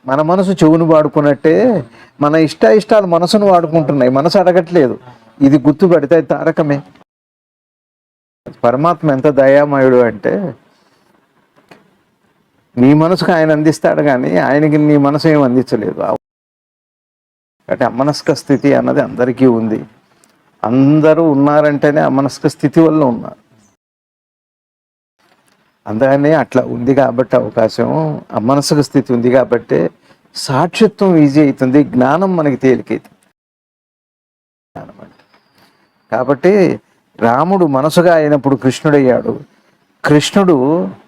మన మనసు చెవును వాడుకున్నట్టే మన ఇష్టాలు మనసును వాడుకుంటున్నాయి, మనసు అడగట్లేదు. ఇది గుర్తుపడితే తారకమే. పరమాత్మ ఎంత దయామయుడు అంటే నీ మనసుకు ఆయన అందిస్తాడు, కానీ ఆయనకి నీ మనసు ఏం అందించలేదు. అంటే అమనస్క స్థితి అన్నది అందరికీ ఉంది. అందరూ ఉన్నారంటేనే అమనస్క స్థితి వల్ల ఉన్నారు. అందుకని అట్లా ఉంది కాబట్టి అవకాశం, అమనస్క స్థితి ఉంది కాబట్టి సాక్షిత్వం ఈజీ అవుతుంది, జ్ఞానం మనకి తేలికైతుంది. కాబట్టి రాముడు మనసుగా అయినప్పుడు కృష్ణుడయ్యాడు, కృష్ణుడు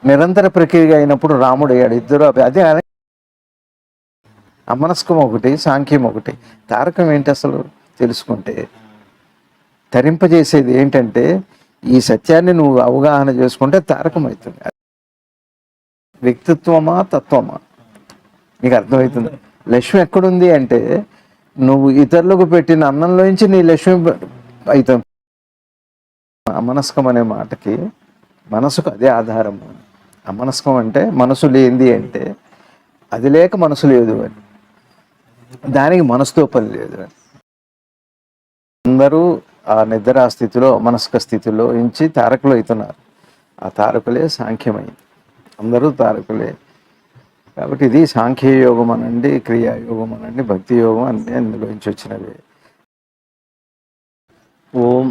నిరంతర ప్రక్రియ అయినప్పుడు రాముడు అయ్యాడు. ఇద్దరు అదే అమనస్కం ఒకటి, సాంఖ్యం ఒకటి. తారకం ఏంటి అసలు తెలుసుకుంటే తరింపజేసేది ఏంటంటే ఈ సత్యాన్ని నువ్వు అవగాహన చేసుకుంటే తారకం అవుతుంది. వ్యక్తిత్వమా తత్వమా నీకు అర్థమవుతుంది. లక్ష్మి ఎక్కడుంది అంటే నువ్వు ఇతరులకు పెట్టిన అన్నంలోంచి నీ లక్ష్మి అవుతుంది. అమనస్కం అనే మాటకి మనసుకు అదే ఆధారము. అమనస్కం అంటే మనసు లేనిది అంటే అది లేక మనసు లేదు అని, దానికి మనసుతో పని లేదు అని. అందరూ ఆ నిద్రా స్థితిలో మనస్క స్థితిలో నుంచి తారకులు అవుతున్నారు. ఆ తారకులే సాంఖ్యమైంది. అందరూ తారకులే. కాబట్టి ఇది సాంఖ్యయోగం అనండి, క్రియాయోగం అనండి, భక్తి యోగం అన్నీ అందులోంచి వచ్చినవి. ఓం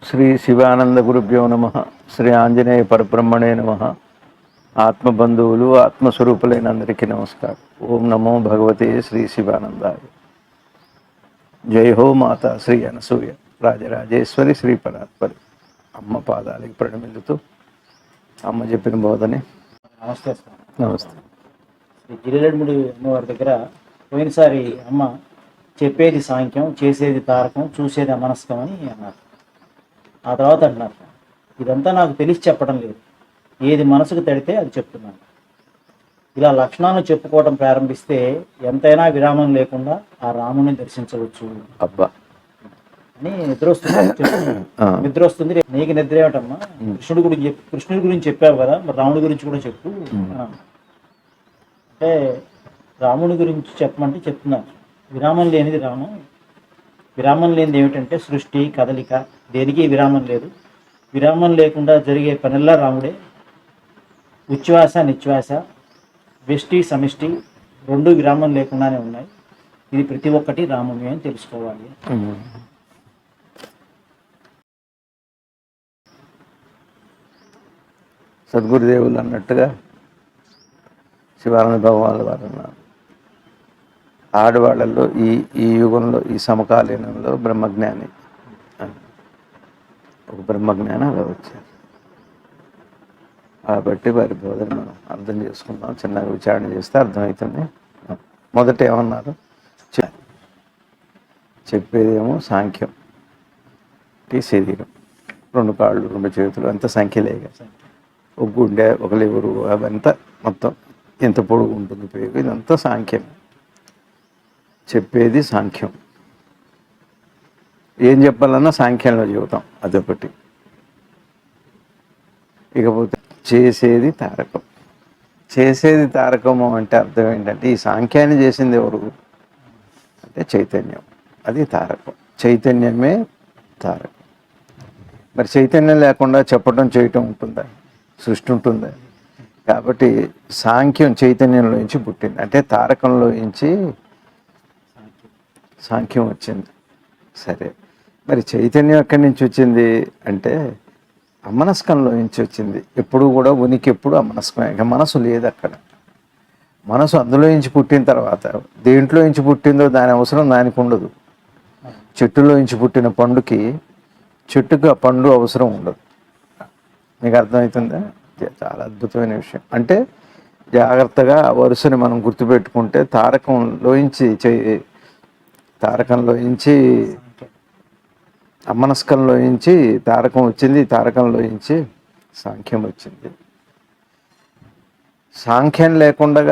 శ్రీ శివానంద గురుభ్యో నమః. శ్రీ ఆంజనేయ పరబ్రహ్మణే నమః. ఆత్మబంధువులు ఆత్మస్వరూపులైన అందరికీ నమస్కారం. ఓం నమో భగవతే శ్రీ శివానందాయ. జై హో మాత శ్రీ అనసూయ రాజరాజేశ్వరి శ్రీ పరాత్పరి. అమ్మ పాదాలకి ప్రణమిల్లుతూ అమ్మ చెప్పిన బోధని. నమస్తే సార్. నమస్తే. శ్రీ జిల్లెడముడి అమ్మవారి దగ్గర పోయినసారి అమ్మ చెప్పేది సాంఖ్యం, చేసేది తారకం, చూసేది అమనస్కం అని అన్నారు. ఆ తర్వాత అంటున్నారు, ఇదంతా నాకు తెలిసి చెప్పడం లేదు, ఏది మనసుకు తడితే అది చెప్తున్నాను. ఇలా లక్షణాలను చెప్పుకోవడం ప్రారంభిస్తే ఎంతైనా విరామం లేకుండా ఆ రాముని దర్శించవచ్చు. అబ్బా అని నిద్ర వస్తుంది. నీకు నిద్ర ఏమిటమ్మా, కృష్ణుడి గురించి చెప్పావు కదా, మరి రాముడి గురించి కూడా చెప్పు అంటే రాముడి గురించి చెప్పమంటే చెప్తున్నారు. విరామం లేనిది రామం. విరామం లేనిది ఏమిటంటే సృష్టి, కదలిక, దేనికి విరామం లేదు. విరామం లేకుండా జరిగే పనుల్లా రాముడే. ఉచ్ఛ్వాస నిశ్వాస, వ్యష్టి సమిష్టి రెండు విరామం లేకుండానే ఉన్నాయి. ఇది ప్రతి ఒక్కటి రాముని అని తెలుసుకోవాలి. సద్గురుదేవులు అన్నట్టుగా శివానంద భగవానుల వారు అన్నారు, ఆడవాళ్ళల్లో ఈ యుగంలో ఈ సమకాలీనంలో బ్రహ్మజ్ఞాని ఒక బ్రహ్మజ్ఞాని అలా వచ్చారు. కాబట్టి వారి బోధన మనం అర్థం చేసుకుందాం. చిన్నగా విచారణ చేస్తే అర్థమవుతుంది. మొదట ఏమన్నారు, చెప్పేదేమో సాంఖ్యం, శరీరం, రెండు కాళ్ళు, రెండు చేతులు, అంత సంఖ్యలేగా, ఒక గుండె, ఒక లివరు, అవంతా మొత్తం ఎంత పొడుగు ఉంటుంది పేరు, ఇదంతా సాంఖ్యం. చెప్పేది సాంఖ్యం. ఏం చెప్పాలన్నా సాంఖ్యంలో చెబుతాం, అదొకటి. ఇకపోతే చేసేది తారకం. చేసేది తారకము అంటే అర్థం ఏంటంటే ఈ సాంఖ్యాన్ని చేసింది ఎవరు అంటే చైతన్యం. అది తారకం. చైతన్యమే తారకం. మరి చైతన్యం లేకుండా చెప్పడం చేయటం ఉంటుందా, సృష్టి ఉంటుందా? కాబట్టి సాంఖ్యం చైతన్యంలో నుంచి పుట్టింది. అంటే తారకంలో నుంచి సాంఖ్యం వచ్చింది. సరే, మరి చైతన్యం ఎక్కడి నుంచి వచ్చింది అంటే అమనస్కంలో నుంచి వచ్చింది. ఎప్పుడు కూడా ఉనికి ఎప్పుడు అమనస్కమే. ఇక మనసు లేదు అక్కడ. మనసు అందులో నుంచి పుట్టిన తర్వాత దేంట్లో నుంచి పుట్టిందో దాని అవసరం దానికి ఉండదు. చెట్టులో నుంచి పుట్టిన పండుకి చెట్టుకు ఆ పండు అవసరం ఉండదు. మీకు అర్థమవుతుందా? చాలా అద్భుతమైన విషయం. అంటే జాగ్రత్తగా వరుసని మనం గుర్తుపెట్టుకుంటే తారకంలో నుంచి అమనస్కంలో నుంచి తారకం వచ్చింది, తారకంలో నుంచి సాంఖ్యం వచ్చింది. సాంఖ్యం లేకుండా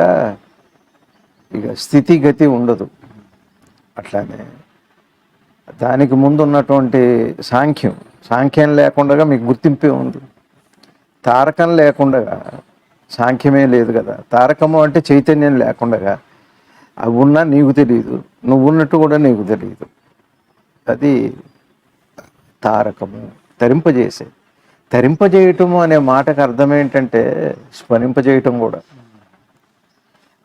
ఇక స్థితిగతి ఉండదు. అట్లానే దానికి ముందు ఉన్నటువంటి సాంఖ్యం లేకుండా మీకు గుర్తింపే ఉంది. తారకం లేకుండా సాంఖ్యమే లేదు కదా. తారకము అంటే చైతన్యం లేకుండా అవి ఉన్నా నీకు తెలియదు, నువ్వు ఉన్నట్టు కూడా నీకు తెలియదు. అది తారకము, తరింపజేసే. తరింపజేయటము అనే మాటకు అర్థం ఏంటంటే స్మరింపజేయటం కూడా.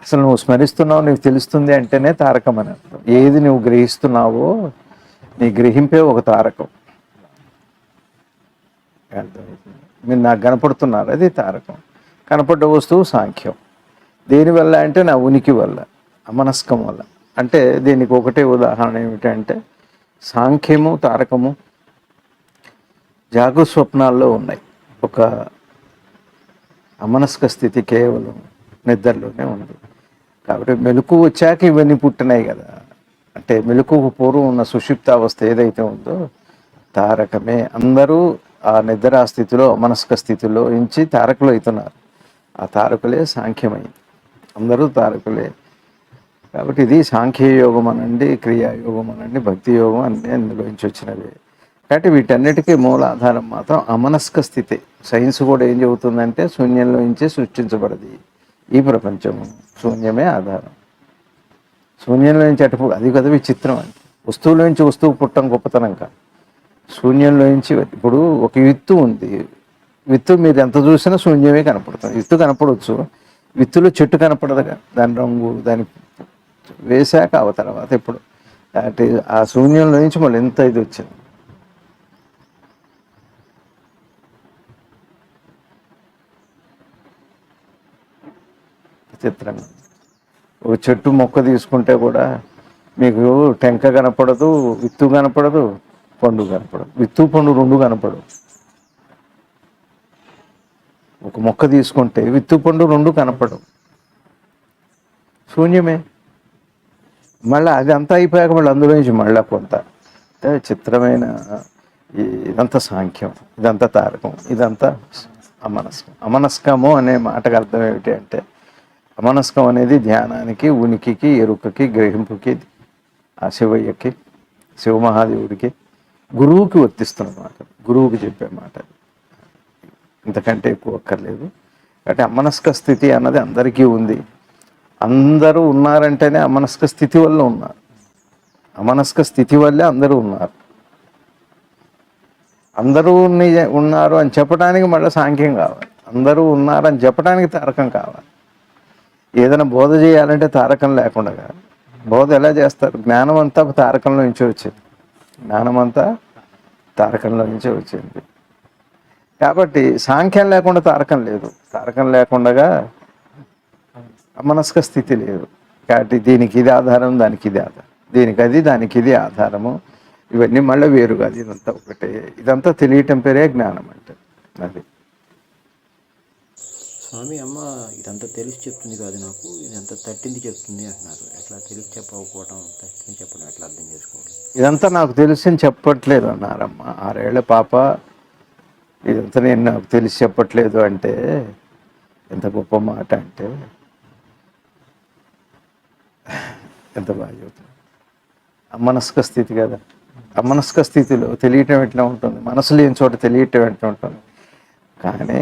అసలు నువ్వు స్మరిస్తున్నావు, నీకు తెలుస్తుంది అంటేనే తారకం అని అర్థం. ఏది నువ్వు గ్రహిస్తున్నావో నీ గ్రహింపే ఒక తారకం. అర్థమవుతుంది? మీరు నాకు కనపడుతున్నారు, అది తారకం. కనపడ్డ వస్తువు సాంఖ్యం. దేనివల్ల అంటే నా ఉనికి వల్ల, అమనస్కం వల్ల. అంటే దీనికి ఒకటే ఉదాహరణ ఏమిటంటే సాంఖ్యము తారకము జాగృత స్వప్నాల్లో ఉన్నాయి. ఒక అమనస్క స్థితి కేవలం నిద్రలోనే ఉంది. కాబట్టి మెలకు వచ్చాక ఇవన్నీ పుట్టినాయి కదా. అంటే మెలకువకు పూర్వం ఉన్న సుషుప్తావస్థ ఏదైతే ఉందో తారకమే. అందరూ ఆ నిద్రా స్థితిలో అమనస్క స్థితిలో నుంచి తారకులు అవుతున్నారు. ఆ తారకులే సాంఖ్యమైంది. అందరూ తారకులే. కాబట్టి ఇది సాంఖ్యయోగం అనండి, క్రియాయోగం అనండి, భక్తి యోగం అన్నీ అందులోంచి వచ్చినవి. కాబట్టి వీటన్నిటికీ మూలాధారం మాత్రం అమనస్క స్థితి. సైన్స్ కూడా ఏం చెబుతుందంటే శూన్యంలో నుంచే సృష్టించబడది ఈ ప్రపంచము. శూన్యమే ఆధారం. శూన్యంలో నుంచి అటు అది కదా విచిత్రం. అంటే వస్తువుల నుంచి వస్తువు పుట్టం గొప్పతనం కాదు, శూన్యంలో నుంచి. ఇప్పుడు ఒక విత్తు ఉంది, విత్తు మీరు ఎంత చూసినా శూన్యమే కనపడుతుంది. విత్తు కనపడవచ్చు, విత్తులో చెట్టు కనపడదుగా. దాని రంగు దాని వేశాక అవ తర్వాత ఇప్పుడు అంటే ఆ శూన్యంలో నుంచి మళ్ళీ ఎంత ఇది వచ్చింది. విచిత్రంగా ఒక చెట్టు మొక్క తీసుకుంటే కూడా మీకు టెంక కనపడదు, విత్తు కనపడదు, పండు కనపడదు. విత్తు పండు రెండు కనపడవు. ఒక మొక్క తీసుకుంటే విత్తు పండు రెండు కనపడవు, శూన్యమే. మళ్ళీ అది అంతా అయిపోయాక మళ్ళీ అందులో నుంచి మళ్ళీ కొంత చిత్రమైన ఇదంతా సాంఖ్యం, ఇదంతా తారకం, ఇదంతా అమనస్కం. అమనస్కము అనే మాటకు అర్థం ఏమిటి అంటే అమనస్కం అనేది ధ్యానానికి, ఉనికికి, ఎరుకకి, గ్రహింపుకి, ఆ శివయ్యకి, శివమహాదేవుడికి, గురువుకి వర్తిస్తున్న మాట, గురువుకి చెప్పే మాట. ఇంతకంటే ఎక్కువ అక్కర్లేదు. కాబట్టి అమనస్క స్థితి అన్నది అందరికీ ఉంది. అందరూ ఉన్నారంటేనే అమనస్క స్థితి వల్ల ఉన్నారు. అమనస్క స్థితి వల్లే అందరూ ఉన్నారు. అందరూ ఉన్నారు అని చెప్పడానికి మళ్ళీ సాంఖ్యం కావాలి. అందరూ ఉన్నారని చెప్పడానికి తారకం కావాలి. ఏదైనా బోధ చేయాలంటే తారకం లేకుండా బోధ ఎలా చేస్తారు? జ్ఞానం అంతా తారకంలో నుంచే వచ్చింది. జ్ఞానం అంతా తారకంలో నుంచే వచ్చింది. కాబట్టి సాంఖ్యం లేకుండా తారకం లేదు, తారకం లేకుండా అమనస్క స్థితి లేదు. కాబట్టి దీనికి ఇది ఆధారం, దానికి ఇది ఆధారం, దీనికి అది, దానికి ఇది ఆధారము. ఇవన్నీ మళ్ళీ వేరు కాదు, ఇదంతా ఒకటే. ఇదంతా తెలియటం పేరే జ్ఞానం అంటే. అది స్వామి అమ్మ ఇదంతా తెలిసి చెప్తుంది కాదు, నాకు ఇదంతా తట్టింది చెప్తుంది అంటున్నారు. ఎట్లా తెలిసి చెప్పకపోవటం, తట్టింది చెప్పడం ఎట్లా అర్థం చేసుకోవాలి? ఇదంతా నాకు తెలిసి చెప్పట్లేదు అన్నారమ్మ. 6 ఏళ్ల పాప ఇదంతా నేను నాకు తెలిసి చెప్పట్లేదు అంటే ఎంత గొప్ప మాట. అంటే ఎంత బాగా చెబుతుంది. అమనస్క స్థితి కదా. అమనస్క స్థితిలో తెలియటం ఎట్లా ఉంటుంది? మనసు లేని చోట తెలియటం ఎట్లా ఉంటుంది? కానీ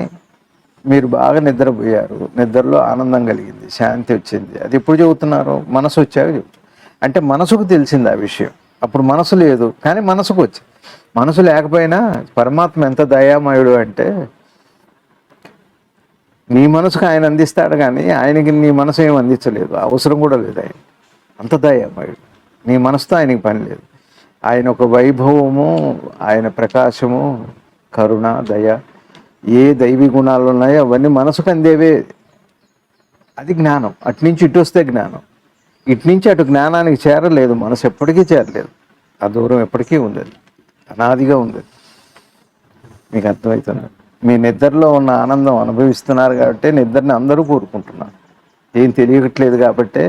మీరు బాగా నిద్రపోయారు, నిద్రలో ఆనందం కలిగింది, శాంతి వచ్చింది. అది ఎప్పుడు చెబుతున్నారు? మనసు వచ్చాక చెబుతారు. అంటే మనసుకు తెలిసింది ఆ విషయం. అప్పుడు మనసు లేదు, కానీ మనసుకు వచ్చింది. మనసు లేకపోయినా పరమాత్మ ఎంత దయామయుడు అంటే నీ మనసుకు ఆయన అందిస్తాడు, కానీ ఆయనకి నీ మనసు ఏం అందించలేదు, అవసరం కూడా లేదు. ఆయన అంత దయామయుడు. నీ మనసుతో ఆయనకి పని లేదు. ఆయన ఒక వైభవము, ఆయన ప్రకాశము, కరుణ, దయ, ఏ దైవీ గుణాలు ఉన్నాయో అవన్నీ మనసుకు అందేవే. అది జ్ఞానం. అటునుంచి ఇటు వస్తే జ్ఞానం, ఇటు నుంచి అటు జ్ఞానానికి చేరలేదు. మనసు ఎప్పటికీ చేరలేదు. ఆ దూరం ఎప్పటికీ ఉంది, అనాదిగా ఉంది. మీకు అర్థమవుతుంది? మీ నిద్రలో ఉన్న ఆనందం అనుభవిస్తున్నారు కాబట్టి నిద్రని అందరూ కోరుకుంటున్నారు. ఏం తెలియట్లేదు కాబట్టి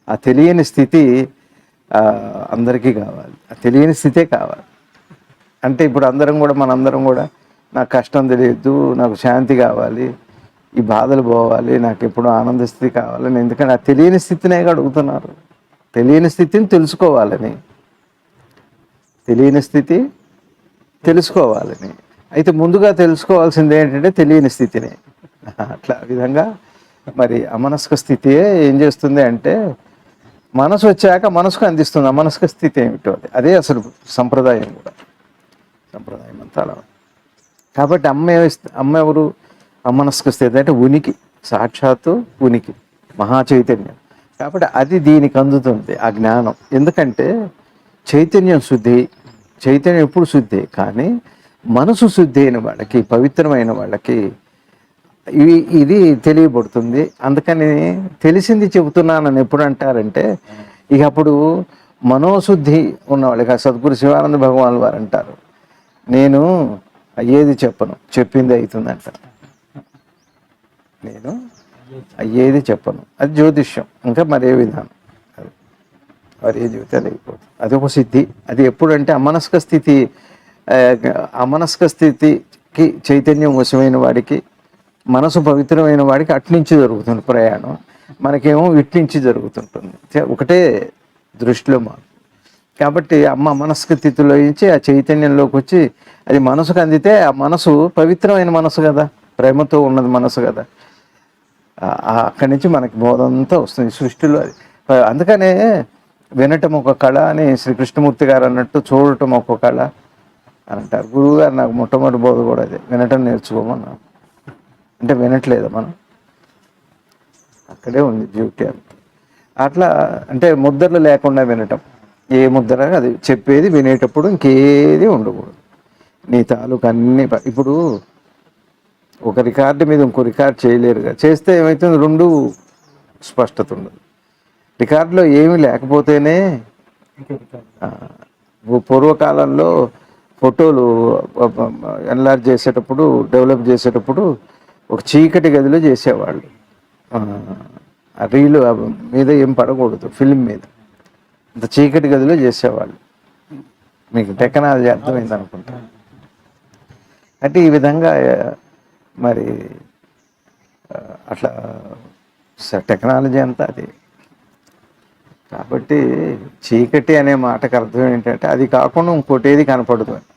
ఆ తెలియని స్థితి అందరికీ కావాలి. ఆ తెలియని స్థితే కావాలి. అంటే ఇప్పుడు అందరం కూడా, మనందరం కూడా నాకు కష్టం తెలియద్దు, నాకు శాంతి కావాలి, ఈ బాధలు పోవాలి, నాకు ఎప్పుడు ఆనంద స్థితి కావాలని. ఎందుకంటే ఆ తెలియని స్థితినే అడుగుతున్నారు. తెలియని స్థితిని తెలుసుకోవాలని, తెలియని స్థితి తెలుసుకోవాలని. అయితే ముందుగా తెలుసుకోవాల్సింది ఏంటంటే తెలియని స్థితిని. అట్లా విధంగా మరి అమనస్క స్థితియే ఏం చేస్తుంది అంటే మనసు వచ్చాక మనసుకు అందిస్తుంది. ఆ మనసుకు స్థితి ఏమిటో అదే అసలు సంప్రదాయం కూడా. సంప్రదాయం అంతా అలా. కాబట్టి అమ్మ ఎవరు? అమనస్క స్థితి అంటే ఉనికి, సాక్షాత్తు ఉనికి, మహా చైతన్యం. కాబట్టి అది దీనికి అందుతుంది ఆ జ్ఞానం. ఎందుకంటే చైతన్యం శుద్ధి, చైతన్యం ఎప్పుడు శుద్ధి, కానీ మనసు శుద్ధి అయిన వాళ్ళకి, పవిత్రమైన వాళ్ళకి ఇది తెలియబడుతుంది. అందుకని తెలిసింది చెబుతున్నానని ఎప్పుడు అంటారంటే, ఇక అప్పుడు మనోశుద్ధి ఉన్నవాళ్ళకి సద్గురు శివానంద భగవాన్ వారు అంటారు, నేను అయ్యేది చెప్పను, చెప్పింది అవుతుంది అంటారు. నేను అయ్యేది చెప్పను, అది జ్యోతిష్యం. ఇంకా మరే విధానం అది వారు ఏ చెబితే అది అయిపోతుంది. అది ఒక సిద్ధి. అది ఎప్పుడంటే అమనస్క స్థితి, అమనస్క స్థితికి చైతన్యం వశమైన వాడికి, మనసు పవిత్రమైన వాడికి అట్నుంచి జరుగుతుంది ప్రయాణం. మనకేమో ఇట్నుంచి జరుగుతుంటుంది. ఒకటే దృష్టిలో మార్పు. కాబట్టి అమ్మ మనస్క స్థితిలో నుంచి ఆ చైతన్యంలోకి వచ్చి అది మనసుకు అందితే, ఆ మనసు పవిత్రమైన మనసు కదా, ప్రేమతో ఉన్నది మనసు కదా. అక్కడి నుంచి మనకి బోధంతా వస్తుంది సృష్టిలో. అది అందుకనే వినటం ఒక కళ అని శ్రీకృష్ణమూర్తి గారు అన్నట్టు, చూడటం ఒక కళ అని అంటారు. గురువు గారు నాకు మొట్టమొదటి బోధ కూడా అదే, వినటం నేర్చుకోమన్నా. అంటే వినట్లేదు మనం, అక్కడే ఉంది డ్యూటీ అంతా. అట్లా అంటే ముద్రలు లేకుండా వినటం. ఏ ముద్ర అది చెప్పేది వినేటప్పుడు ఇంకేది ఉండకూడదు. నీ తాలూకు అన్ని ఇప్పుడు ఒక రికార్డు మీద ఇంకో రికార్డు చేయలేరుగా. చేస్తే ఏమవుతుంది, రెండు స్పష్టత ఉండదు. రికార్డులో ఏమీ లేకపోతేనే. పూర్వకాలంలో ఫోటోలు ఎన్లార్జ్ చేసేటప్పుడు, డెవలప్ చేసేటప్పుడు ఒక చీకటి గదిలో చేసేవాళ్ళు. రీలు మీద ఏం పడకూడదు, ఫిల్మ్ మీద, అంత చీకటి గదిలో చేసేవాళ్ళు. మీకు టెక్నాలజీ అర్థమైంది అనుకుంటా. అంటే ఈ విధంగా మరి అట్లా టెక్నాలజీ అంతా అది. కాబట్టి చీకటి అనే మాటకు అర్థం ఏంటంటే అది కాకుండా ఇంకోటి ఏది కనపడదు అని.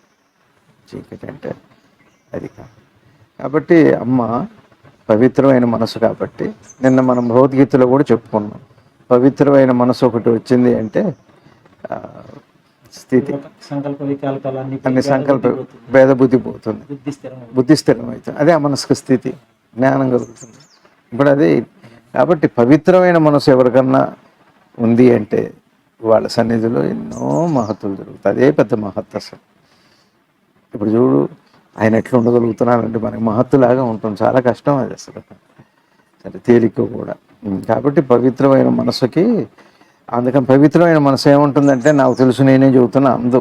చీకటి అంటే అది కాదు. కాబట్టి అమ్మ పవిత్రమైన మనసు. కాబట్టి నిన్న మనం భగవద్గీతలో కూడా చెప్పుకున్నాం, పవిత్రమైన మనసు ఒకటి వచ్చింది అంటే స్థితి, అన్ని సంకల్ప భేద బుద్ధి పోతుంది, బుద్ధి స్థిరమవుతుంది. అదే అమనస్క స్థితి, జ్ఞానం కలుగుతుంది. ఇప్పుడు అది. కాబట్టి పవిత్రమైన మనసు ఎవరికన్నా ఉంది అంటే వాళ్ళ సన్నిధిలో ఎన్నో మహత్తులు జరుగుతాయి. అదే పెద్ద మహత్తు అసలు. ఇప్పుడు చూడు, ఆయన ఎట్లా ఉండగలుగుతున్నారంటే మనకి మహత్తులాగా ఉంటుంది. చాలా కష్టం అది అసలు, సరే తేలిక కూడా. కాబట్టి పవిత్రమైన మనసుకి, అందుకని పవిత్రమైన మనసు ఏముంటుందంటే, నాకు తెలుసు నేనే చెబుతున్నా అందు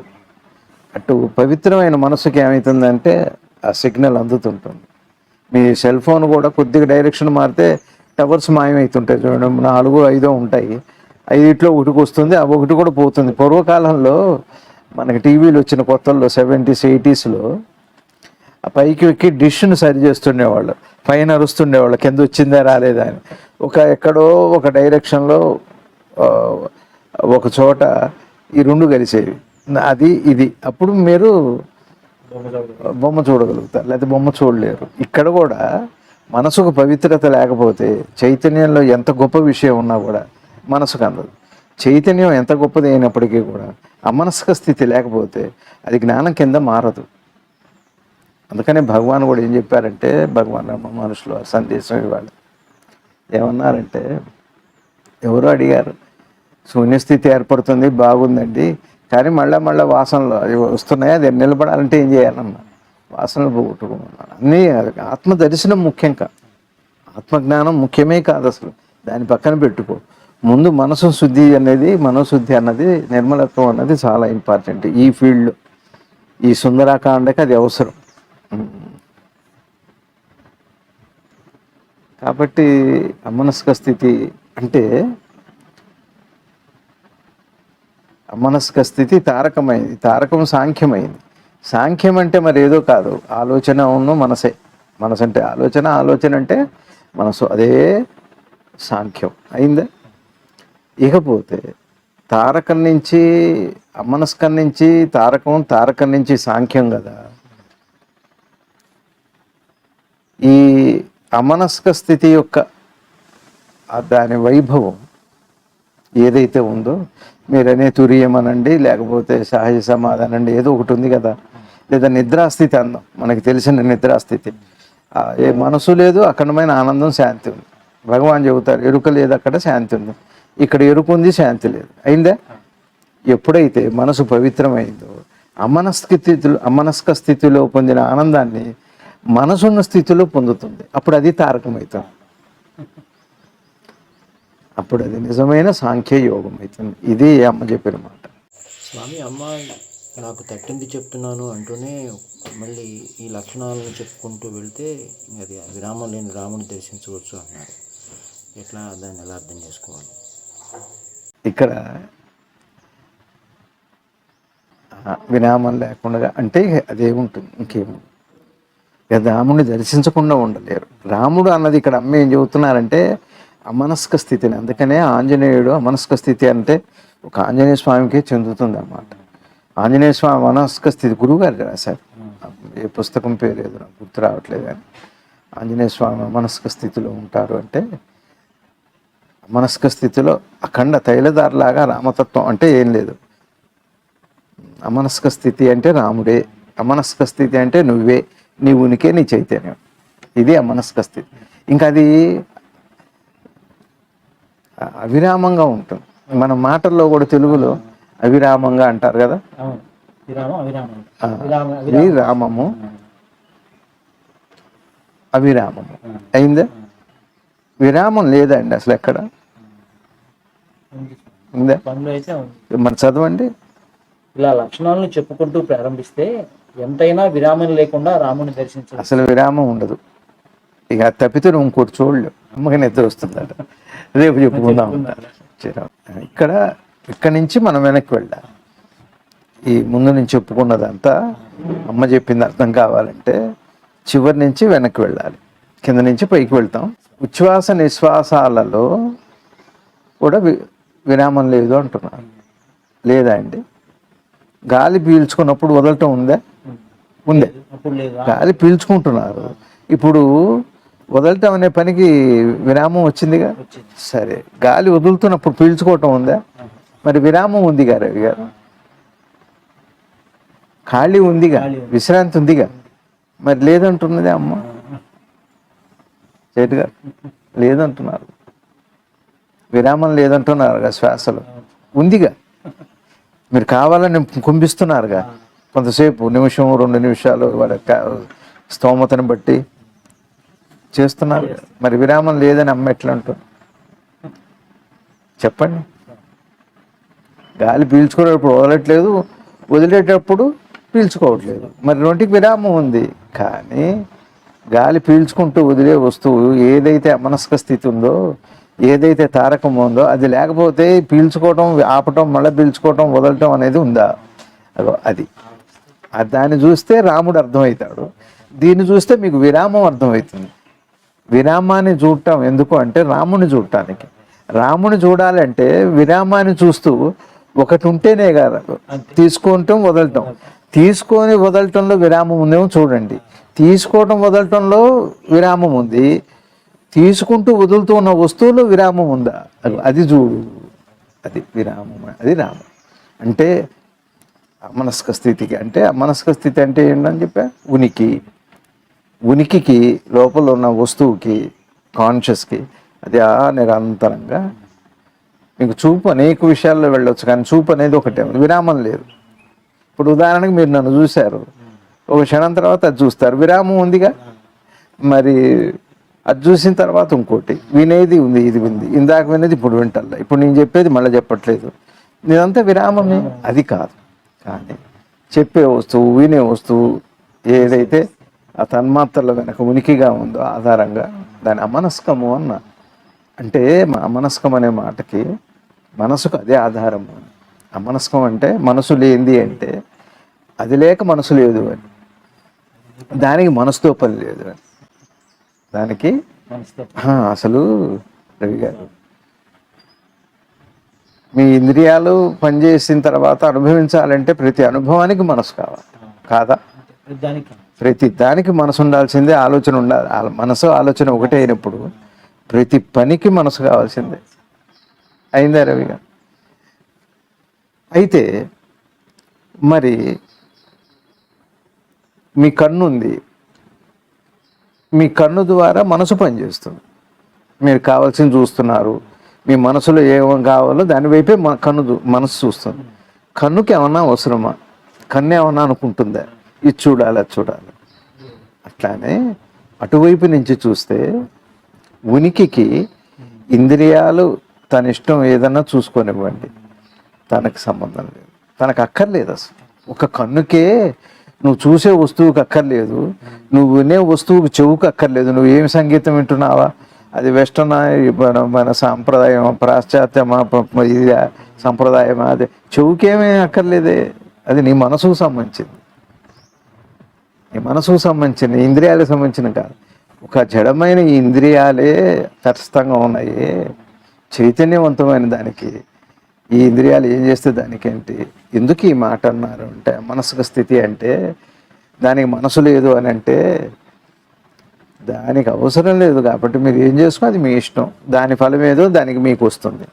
అటు పవిత్రమైన మనసుకి ఏమవుతుందంటే ఆ సిగ్నల్ అందుతుంటుంది. మీ సెల్ ఫోన్ కూడా కొద్దిగా డైరెక్షన్ మారితే టవర్స్ మాయమవుతుంటాయి. చూడండి, 4, 5 ఉంటాయి, 5 ఒకటికి వస్తుంది, ఆ ఒకటి కూడా పోతుంది. పూర్వకాలంలో మనకి టీవీలు వచ్చిన కొత్తల్లో 70s, 80sలో ఆ పైకి ఎక్కి డిష్ను సరి చేస్తుండేవాళ్ళు, పైన అరుస్తుండేవాళ్ళు కింద వచ్చిందా రాలేదా అని. ఎక్కడో ఒక డైరెక్షన్లో ఒక చోట ఈ రెండు కలిసేవి, అది ఇది. అప్పుడు మీరు బొమ్మ చూడగలుగుతారు, లేకపోతే బొమ్మ చూడలేరు. ఇక్కడ కూడా మనసుకు పవిత్రత లేకపోతే, చైతన్యంలో ఎంత గొప్ప విషయం ఉన్నా కూడా మనసుకు అందదు. చైతన్యం ఎంత గొప్పది అయినప్పటికీ కూడా అమనస్క స్థితి లేకపోతే అది జ్ఞానం కింద మారదు. అందుకనే భగవాన్ కూడా ఏం చెప్పారంటే, భగవాన్ మనుషులు సందేశం ఇవ్వాలి. ఏమన్నారంటే, ఎవరో అడిగారు, శూన్యస్థితి ఏర్పడుతుంది, బాగుందండి, కానీ మళ్ళీ వాసనలు అవి వస్తున్నాయి, అది నిలబడాలంటే ఏం చేయాలన్నా, వాసనలు పోగొట్టుకోమన్నారు. అన్నీ ఆత్మ దర్శనం ముఖ్యం కాదు, ఆత్మజ్ఞానం ముఖ్యమే కాదు అసలు, దాని పక్కన పెట్టుకో. ముందు మనసు శుద్ధి అనేది, మనోశుద్ధి అన్నది, నిర్మలత్వం అన్నది చాలా ఇంపార్టెంట్ ఈ ఫీల్డ్లో. ఈ సుందరాకాండకి అది అవసరం. కాబట్టి అమనస్క స్థితి అంటే, అమనస్క స్థితి తారకమైంది, తారకం సాంఖ్యమైంది. సాంఖ్యం అంటే మరి ఏదో కాదు, ఆలోచన ఉన్న మనసే. మనసు అంటే ఆలోచన, ఆలోచన అంటే మనసు, అదే సాంఖ్యం అయిందా. ఇకపోతే తారకం నుంచి, అమనస్కం నుంచి తారకం, తారకం నుంచి సాంఖ్యం కదా. ఈ అమనస్క స్థితి యొక్క దాని వైభవం ఏదైతే ఉందో మీరనే తురియం అనండి, లేకపోతే సహజ సమాధానం అండి, ఏదో ఒకటి ఉంది కదా, లేదా నిద్రాస్థితి అందాం, మనకి తెలిసిన నిద్రాస్థితి. ఏ మనసు లేదు, అఖండమైన ఆనందం, శాంతి ఉంది. భగవాన్ చెబుతారు ఎరుక లేదు అక్కడ శాంతి ఉంది, ఇక్కడ ఎరుక ఉంది శాంతి లేదు. అయిందా? ఎప్పుడైతే మనసు పవిత్రమైందో అమనస్క స్థితిలో పొందిన ఆనందాన్ని మనసున్న స్థితిలో పొందుతుంది. అప్పుడు అది తారకమవుతుంది, అప్పుడు అది నిజమైన సాంఖ్య యోగం అవుతుంది. ఇది అమ్మ చెప్పిన మాట. స్వామి, అమ్మ నాకు తట్టింది చెప్తున్నాను అంటూనే మళ్ళీ ఈ లక్షణాలను చెప్పుకుంటూ వెళ్తే అది విరామం లేని రాముని దర్శించవచ్చు అన్నారు. ఎట్లా దాన్ని ఎలా అర్థం చేసుకోవాలి? ఇక్కడ విరామం లేకుండా అంటే అదేముంటుంది, ఇంకేముంది. ఇక రాముడిని దర్శించకుండా ఉండలేరు. రాముడు అన్నది ఇక్కడ అమ్మ ఏం చెబుతున్నారంటే అమనస్క స్థితిని. అందుకనే ఆంజనేయుడు అమనస్క స్థితి అంటే ఒక ఆంజనేయ స్వామికే చెందుతుంది అన్నమాట. ఆంజనేయ స్వామి అమనస్క స్థితి గురువుగారు రాశారు, ఏ పుస్తకం పేరు ఏదో నాకు గుర్తు రావట్లేదు, కానీ ఆంజనేయ స్వామి అమనస్క స్థితిలో ఉంటారు అంటే అమనస్క స్థితిలో అఖండ తైలదారులాగా రామతత్వం అంటే ఏం లేదు. అమనస్క స్థితి అంటే రాముడే, అమనస్క స్థితి అంటే నువ్వే, నీ ఉనికే నీ చైతన్యం. ఇది అమనస్క స్థితి. ఇంకా అది అవిరామంగా ఉంటుంది. మన మాటల్లో కూడా తెలుగులో అవిరామంగా అంటారు కదా, విరామము అవిరామము. అయిందా? విరామం లేదండి అసలు ఎక్కడ ఉందా? మన చదవండి. ఇలా లక్షణాలను చెప్పుకుంటూ ప్రారంభిస్తే ఎంతైనా విరామం లేకుండా రాముని దర్శించాలి. అసలు విరామం ఉండదు. ఇక తప్పితే నువ్వు ఇంకోటి చూడలేవు, అమ్మకి నిద్ర వస్తుందట, రేపు చెప్పుకుందాం ఉంటారు. ఇక్కడి నుంచి మనం వెనక్కి వెళ్ళాలి. ఈ ముందు నుంచి చెప్పుకున్నదంతా అమ్మ చెప్పింది అర్థం కావాలంటే చివరి నుంచి వెనక్కి వెళ్ళాలి, కింద నుంచి పైకి వెళ్తాం. ఉచ్ఛ్వాస నిశ్వాసాలలో కూడా విరామం లేదు అంటున్నారు. లేదా అండి? గాలి పీల్చుకున్నప్పుడు వదలటం ఉందా? ఉందే. గాలి పీల్చుకుంటున్నారు, ఇప్పుడు వదలటం అనే పనికి విరామం వచ్చిందిగా. సరే, గాలి వదులుతున్నప్పుడు పీల్చుకోవటం ఉందా? మరి విరామం ఉందిగా రవి గారు, ఖాళీ ఉందిగా, విశ్రాంతి ఉందిగా. మరి లేదంటున్నది అమ్మ చేటు గారు, లేదంటున్నారు. విరామం లేదంటున్నారుగా, శ్వాసలో ఉందిగా. మీరు కావాలని కుంభిస్తున్నారుగా, కొంతసేపు నిమిషం 2 నిమిషాలు వాళ్ళ స్తోమతను బట్టి చేస్తున్నారు. మరి విరామం లేదని అమ్మ ఎట్లా అంటుంది చెప్పండి? గాలి పీల్చుకునేటప్పుడు వదలట్లేదు, వదిలేటప్పుడు పీల్చుకోవట్లేదు. మరి రెండుకి విరామం ఉంది. కానీ గాలి పీల్చుకుంటూ వదిలే వస్తువు ఏదైతే అమనస్క స్థితి ఉందో, ఏదైతే తారకం ఉందో, అది లేకపోతే పీల్చుకోవటం, ఆపటం, మళ్ళీ పీల్చుకోవటం, వదలటం అనేది ఉందా? అది దాన్ని చూస్తే రాముడు అర్థమవుతాడు, దీన్ని చూస్తే మీకు విరామం అర్థమవుతుంది. విరామాన్ని చూడటం ఎందుకు అంటే రాముని చూడటానికి. రాముని చూడాలంటే విరామాన్ని చూస్తూ ఒకటి ఉంటేనే కదా తీసుకుంటాం వదలటం. తీసుకొని వదలటంలో విరామం ఉందేమో చూడండి. తీసుకోవటం వదలటంలో విరామం ఉంది, తీసుకుంటూ వదులుతూ ఉన్న వస్తువులో విరామం ఉందా? అది చూడు, అది విరామం, అది రామం. అంటే అమనస్క స్థితికి, అంటే అమనస్క స్థితి అంటే ఏంటని చెప్పా, ఉనికికి లోపల ఉన్న వస్తువుకి, కాన్షియస్కి అది నిరంతరంగా. మీకు చూపు అనేక విషయాల్లో వెళ్ళొచ్చు, కానీ చూపు అనేది ఒకటే, విరామం లేదు. ఇప్పుడు ఉదాహరణకు మీరు నన్ను చూశారు, ఒక క్షణం తర్వాత అది చూస్తారు, విరామం ఉందిగా. మరి అది చూసిన తర్వాత ఇంకోటి వినేది ఉంది, ఇది ఉంది, ఇందాక వినేది ఇప్పుడు వింటల్లా, ఇప్పుడు నేను చెప్పేది మళ్ళీ చెప్పట్లేదు, ఇదంతా విరామమే. అది కాదు, కానీ చెప్పే వస్తువు, వినే వస్తువు ఏదైతే ఆ తన్మాత్రల వెనక ఉనికిగా ఉందో ఆధారంగా దాని అమనస్కము అన్న. అంటే అమనస్కం అనే మాటకి మనసుకు అదే ఆధారము. అమనస్కం అంటే మనసు లేనిది, అంటే అది లేక మనసు లేదు అని, దానికి మనసుతో పని లేదు అని. దానికి అసలు రవి గారు, మీ ఇంద్రియాలు పనిచేసిన తర్వాత అనుభవించాలంటే ప్రతి అనుభవానికి మనసు కావాలి కాదా? ప్రతి దానికి మనసు ఉండాల్సిందే, ఆలోచన ఉండాలి. మనసు ఆలోచన ఒకటే అయినప్పుడు ప్రతి పనికి మనసు కావాల్సిందే. అయిందా రవి గారు? అయితే మరి మీ కన్ను ఉంది, మీ కన్ను ద్వారా మనసు పనిచేస్తుంది. మీరు కావాల్సింది చూస్తున్నారు, మీ మనసులో ఏం కావాలో దాని వైపే మనసు చూస్తుంది. కన్నుకి ఏమన్నా అవసరమా? కన్ను ఏమన్నా అనుకుంటుందా ఇది చూడాలి అది చూడాలి? అట్లానే అటువైపు నుంచి చూస్తే ఉనికికి ఇంద్రియాలు తన ఇష్టం ఏదన్నా చూసుకొనివ్వండి, తనకు సంబంధం లేదు, తనకు అక్కర్లేదు. అసలు ఒక కన్నుకే నువ్వు చూసే వస్తువుకి అక్కర్లేదు, నువ్వు వినే వస్తువుకి చెవుకు అక్కర్లేదు. నువ్వు ఏమి సంగీతం వింటున్నావా, అది వెస్టర్న్ మన సాంప్రదాయం పాశ్చాత్యమా ఇది సంప్రదాయమా, అది చెవుకేమీ అక్కర్లేదే. అది నీ మనసుకు సంబంధించింది, నీ మనసుకు సంబంధించిన ఇంద్రియాలకు సంబంధించిన కాదు. ఒక జడమైన ఈ ఇంద్రియాలే తటస్థంగా ఉన్నాయి, చైతన్యవంతమైన దానికి ఈ ఇంద్రియాలు ఏం చేస్తే దానికేంటి? ఎందుకు ఈ మాట అన్నారు అంటే మనసుకు స్థితి అంటే దానికి మనసు లేదు అని అంటే దానికి అవసరం లేదు కాబట్టి మీరు ఏం చేసుకో అది మీ ఇష్టం, దాని ఫలం ఏదో దానికి మీకు వస్తుంది.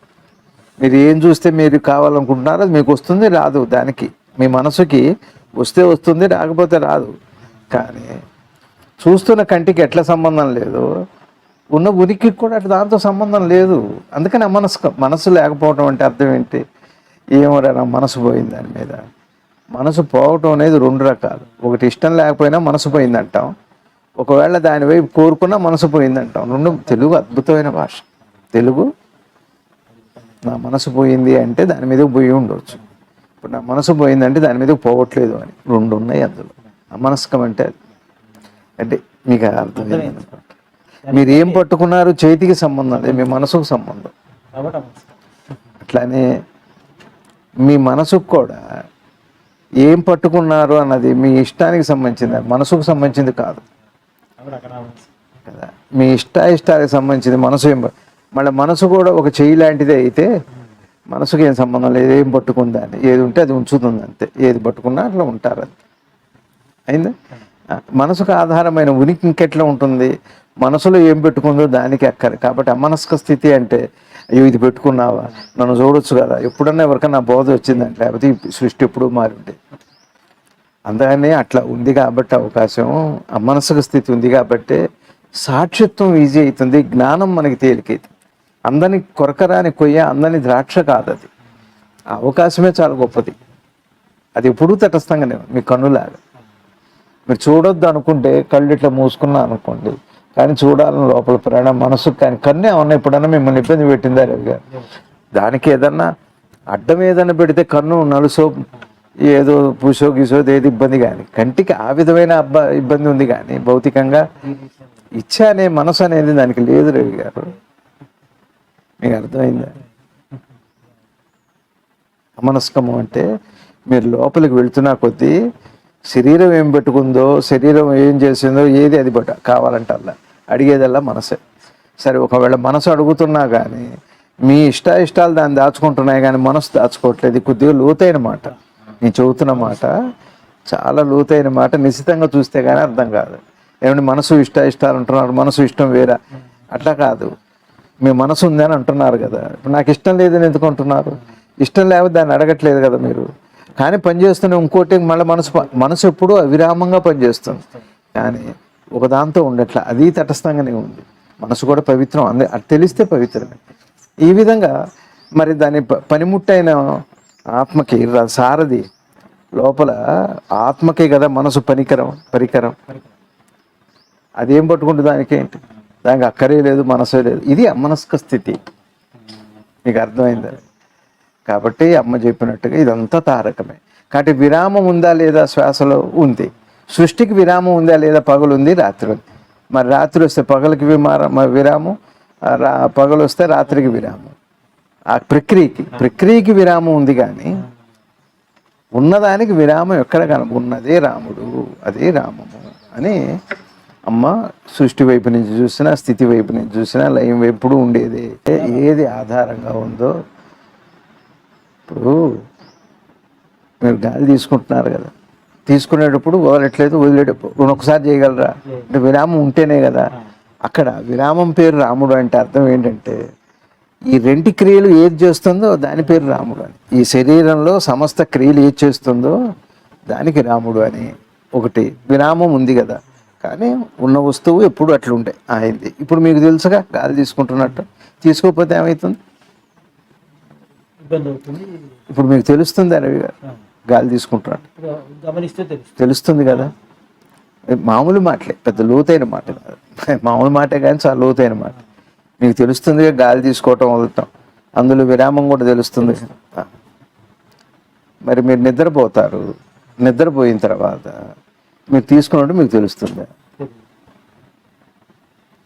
మీరు ఏం చూస్తే మీరు కావాలనుకుంటున్నారో అది మీకు వస్తుంది, రాదు. దానికి మీ మనసుకి వస్తే వస్తుంది, రాకపోతే రాదు. కానీ చూస్తున్న కంటికి ఎట్లా సంబంధం లేదు, ఉన్న ఉనికి కూడా అటు దాంతో సంబంధం లేదు. అందుకని మనసు లేకపోవటం అంటే అర్థం ఏంటి? ఏమోరా నా మనసు పోయింది దాని మీద. మనసు పోవటం అనేది రెండు రకాలు. ఒకటి ఇష్టం లేకపోయినా మనసు పోయిందంటాం, ఒకవేళ దాని వైపు కోరుకున్నా మనసు పోయిందంటాం. రెండు. తెలుగు అద్భుతమైన భాష. తెలుగు నా మనసు పోయింది అంటే దాని మీద పోయి ఉండవచ్చు, ఇప్పుడు నా మనసు పోయిందంటే దాని మీద పోవట్లేదు అని రెండు ఉన్నాయి అందులో. అమనస్కం అంటే అంటే మీకు అర్థమైంది. మీరు ఏం పట్టుకున్నారు చేతికి సంబంధం లేదు, మీ మనసుకు సంబంధం. అట్లానే మీ మనసుకు కూడా ఏం పట్టుకున్నారు అన్నది మీ ఇష్టానికి సంబంధించింది, మనసుకు సంబంధించింది కాదు కదా. మీ ఇష్టానికి సంబంధించింది మనసు. మళ్ళీ మనసు కూడా ఒక చెయ్యి లాంటిదే అయితే మనసుకి ఏం సంబంధం లేదు, ఏం పట్టుకుందా అని. ఏది ఉంటే అది ఉంచుతుంది అంతే, ఏది పట్టుకున్నా అట్లా ఉంటారు అంతే. అయిందా? మనసుకు ఆధారమైన ఉనికి ఇంకెట్లా ఉంటుంది? మనసులో ఏం పెట్టుకుందో దానికి అక్కర. కాబట్టి అమనస్క స్థితి అంటే అయ్యో ఇది పెట్టుకున్నావా, నన్ను చూడొచ్చు కదా, ఎప్పుడన్నా ఎవరికన్నా బోధ వచ్చిందంటే, లేకపోతే ఈ సృష్టి ఎప్పుడూ మారింది. అందుకని అట్లా ఉంది కాబట్టి అవకాశం, అమనస్క స్థితి ఉంది కాబట్టి సాక్షిత్వం ఈజీ అవుతుంది, జ్ఞానం మనకి తేలికైతుంది. అందరిని కొరకరాని కొయ్య, అందరిని ద్రాక్ష కాదు అది. ఆ అవకాశమే చాలా గొప్పది. అది ఎప్పుడూ తటస్థంగానే మీ కన్నులాగా. మీరు చూడొద్దు అనుకుంటే కళ్ళు ఇట్లా మూసుకున్నా అనుకోండి, కానీ చూడాలని లోపల ప్రాణం మనసు. కానీ కన్ను ఏమన్నా ఎప్పుడన్నా మిమ్మల్ని ఇబ్బంది పెట్టిందా రవి గారు? దానికి ఏదన్నా అడ్డం ఏదన్నా పెడితే కన్ను నలుసో ఏదో పూసో గీసో ఏది ఇబ్బంది, కానీ కంటికి ఆ విధమైన ఇబ్బంది ఉంది. కానీ భౌతికంగా ఇచ్చ అనే మనసు అనేది దానికి లేదు రవి గారు. మీకు అర్థమైందా? అమనస్కము అంటే మీరు లోపలికి వెళ్తున్నా కొద్దీ శరీరం ఏం పెట్టుకుందో, శరీరం ఏం చేసిందో ఏది అది కావాలంటే అలా అడిగేదల్లా మనసే. సరే, ఒకవేళ మనసు అడుగుతున్నా కానీ మీ ఇష్టాలు దాన్ని దాచుకుంటున్నాయి, కానీ మనసు దాచుకోవట్లేదు. కొద్దిగా లోతైన మాట నేను చెబుతున్న మాట, చాలా లోతైన మాట. నిశ్చితంగా చూస్తే కానీ అర్థం కాదు. ఏమంటే మనసు ఇష్టాలు అంటున్నారు, మనసు ఇష్టం వేరా, అట్లా కాదు. మీ మనసు ఉందని అంటున్నారు కదా, ఇప్పుడు నాకు ఇష్టం లేదని ఎందుకు అంటున్నారు? ఇష్టం లేకపోతే దాన్ని అడగట్లేదు కదా మీరు. కానీ పనిచేస్తున్న ఇంకోటి మళ్ళీ మనసు ఎప్పుడూ అవిరామంగా పనిచేస్తుంది, కానీ ఒక దాంతో ఉండట్లా, అది తటస్థంగానే ఉంది. మనసు కూడా పవిత్రం, అది తెలిస్తే పవిత్రమే. ఈ విధంగా మరి దాని పనిముట్టైన ఆత్మకి సారథి లోపల ఆత్మకే కదా మనసు పరికరం. అదేం పట్టుకుంటే దానికేంటి? దానికి అక్కరే లేదు, మనసే లేదు. ఇది అమనస్క స్థితి. మీకు అర్థమైందా? కాబట్టి అమ్మ చెప్పినట్టుగా ఇదంతా తారకమే. కాబట్టి విరామం ఉందా లేదా శ్వాసలో? ఉంది. సృష్టికి విరామం ఉందా లేదా? పగలు ఉంది, రాత్రి ఉంది. మరి రాత్రి వస్తే పగలకి విరామం, పగలు వస్తే రాత్రికి విరామం. ఆ ప్రక్రియకి విరామం ఉంది, కానీ ఉన్నదానికి విరామం ఎక్కడ ఉన్నదే రాముడు, అదే రామము అని అమ్మ సృష్టి వైపు నుంచి చూసినా, స్థితి వైపు నుంచి చూసినా, లయం ఎప్పుడు ఉండేది. ఏది ఆధారంగా ఉందో, ఇప్పుడు మీరు గాలి తీసుకుంటున్నారు కదా, తీసుకునేటప్పుడు వదలట్లేదు, వదిలేటప్పుడు ఒకసారి చేయగలరా అంటే విరామం ఉంటేనే కదా. అక్కడ విరామం పేరు రాముడు అంటే అర్థం ఏంటంటే ఈ రెండు క్రియలు ఏది చేస్తుందో దాని పేరు రాముడు అని. ఈ శరీరంలో సమస్త క్రియలు ఏది చేస్తుందో దానికి రాముడు అని ఒకటి విరామం ఉంది కదా. కానీ ఉన్న వస్తువు ఎప్పుడు అట్లుండే అయింది. ఇప్పుడు మీకు తెలుసుగా గాలి తీసుకుంటున్నట్టు, తీసుకోకపోతే ఏమవుతుంది? ఇబ్బంది అవుతుంది. ఇప్పుడు మీకు తెలుస్తుంది రవి గారు గాలి తీసుకుంటున్నట్టు గమనిస్తే తెలుస్తుంది కదా. మామూలు మాటలే, పెద్ద లోతైన మాట కాదు, మామూలు మాటే కానీ చాలా లోతైన మాట. మీకు తెలుస్తుంది గాలి తీసుకోవటం వదలటం, అందులో విరామం కూడా తెలుస్తుంది. మరి మీరు నిద్రపోతారు, నిద్రపోయిన తర్వాత మీరు తీసుకున్నట్టు మీకు తెలుస్తుంది,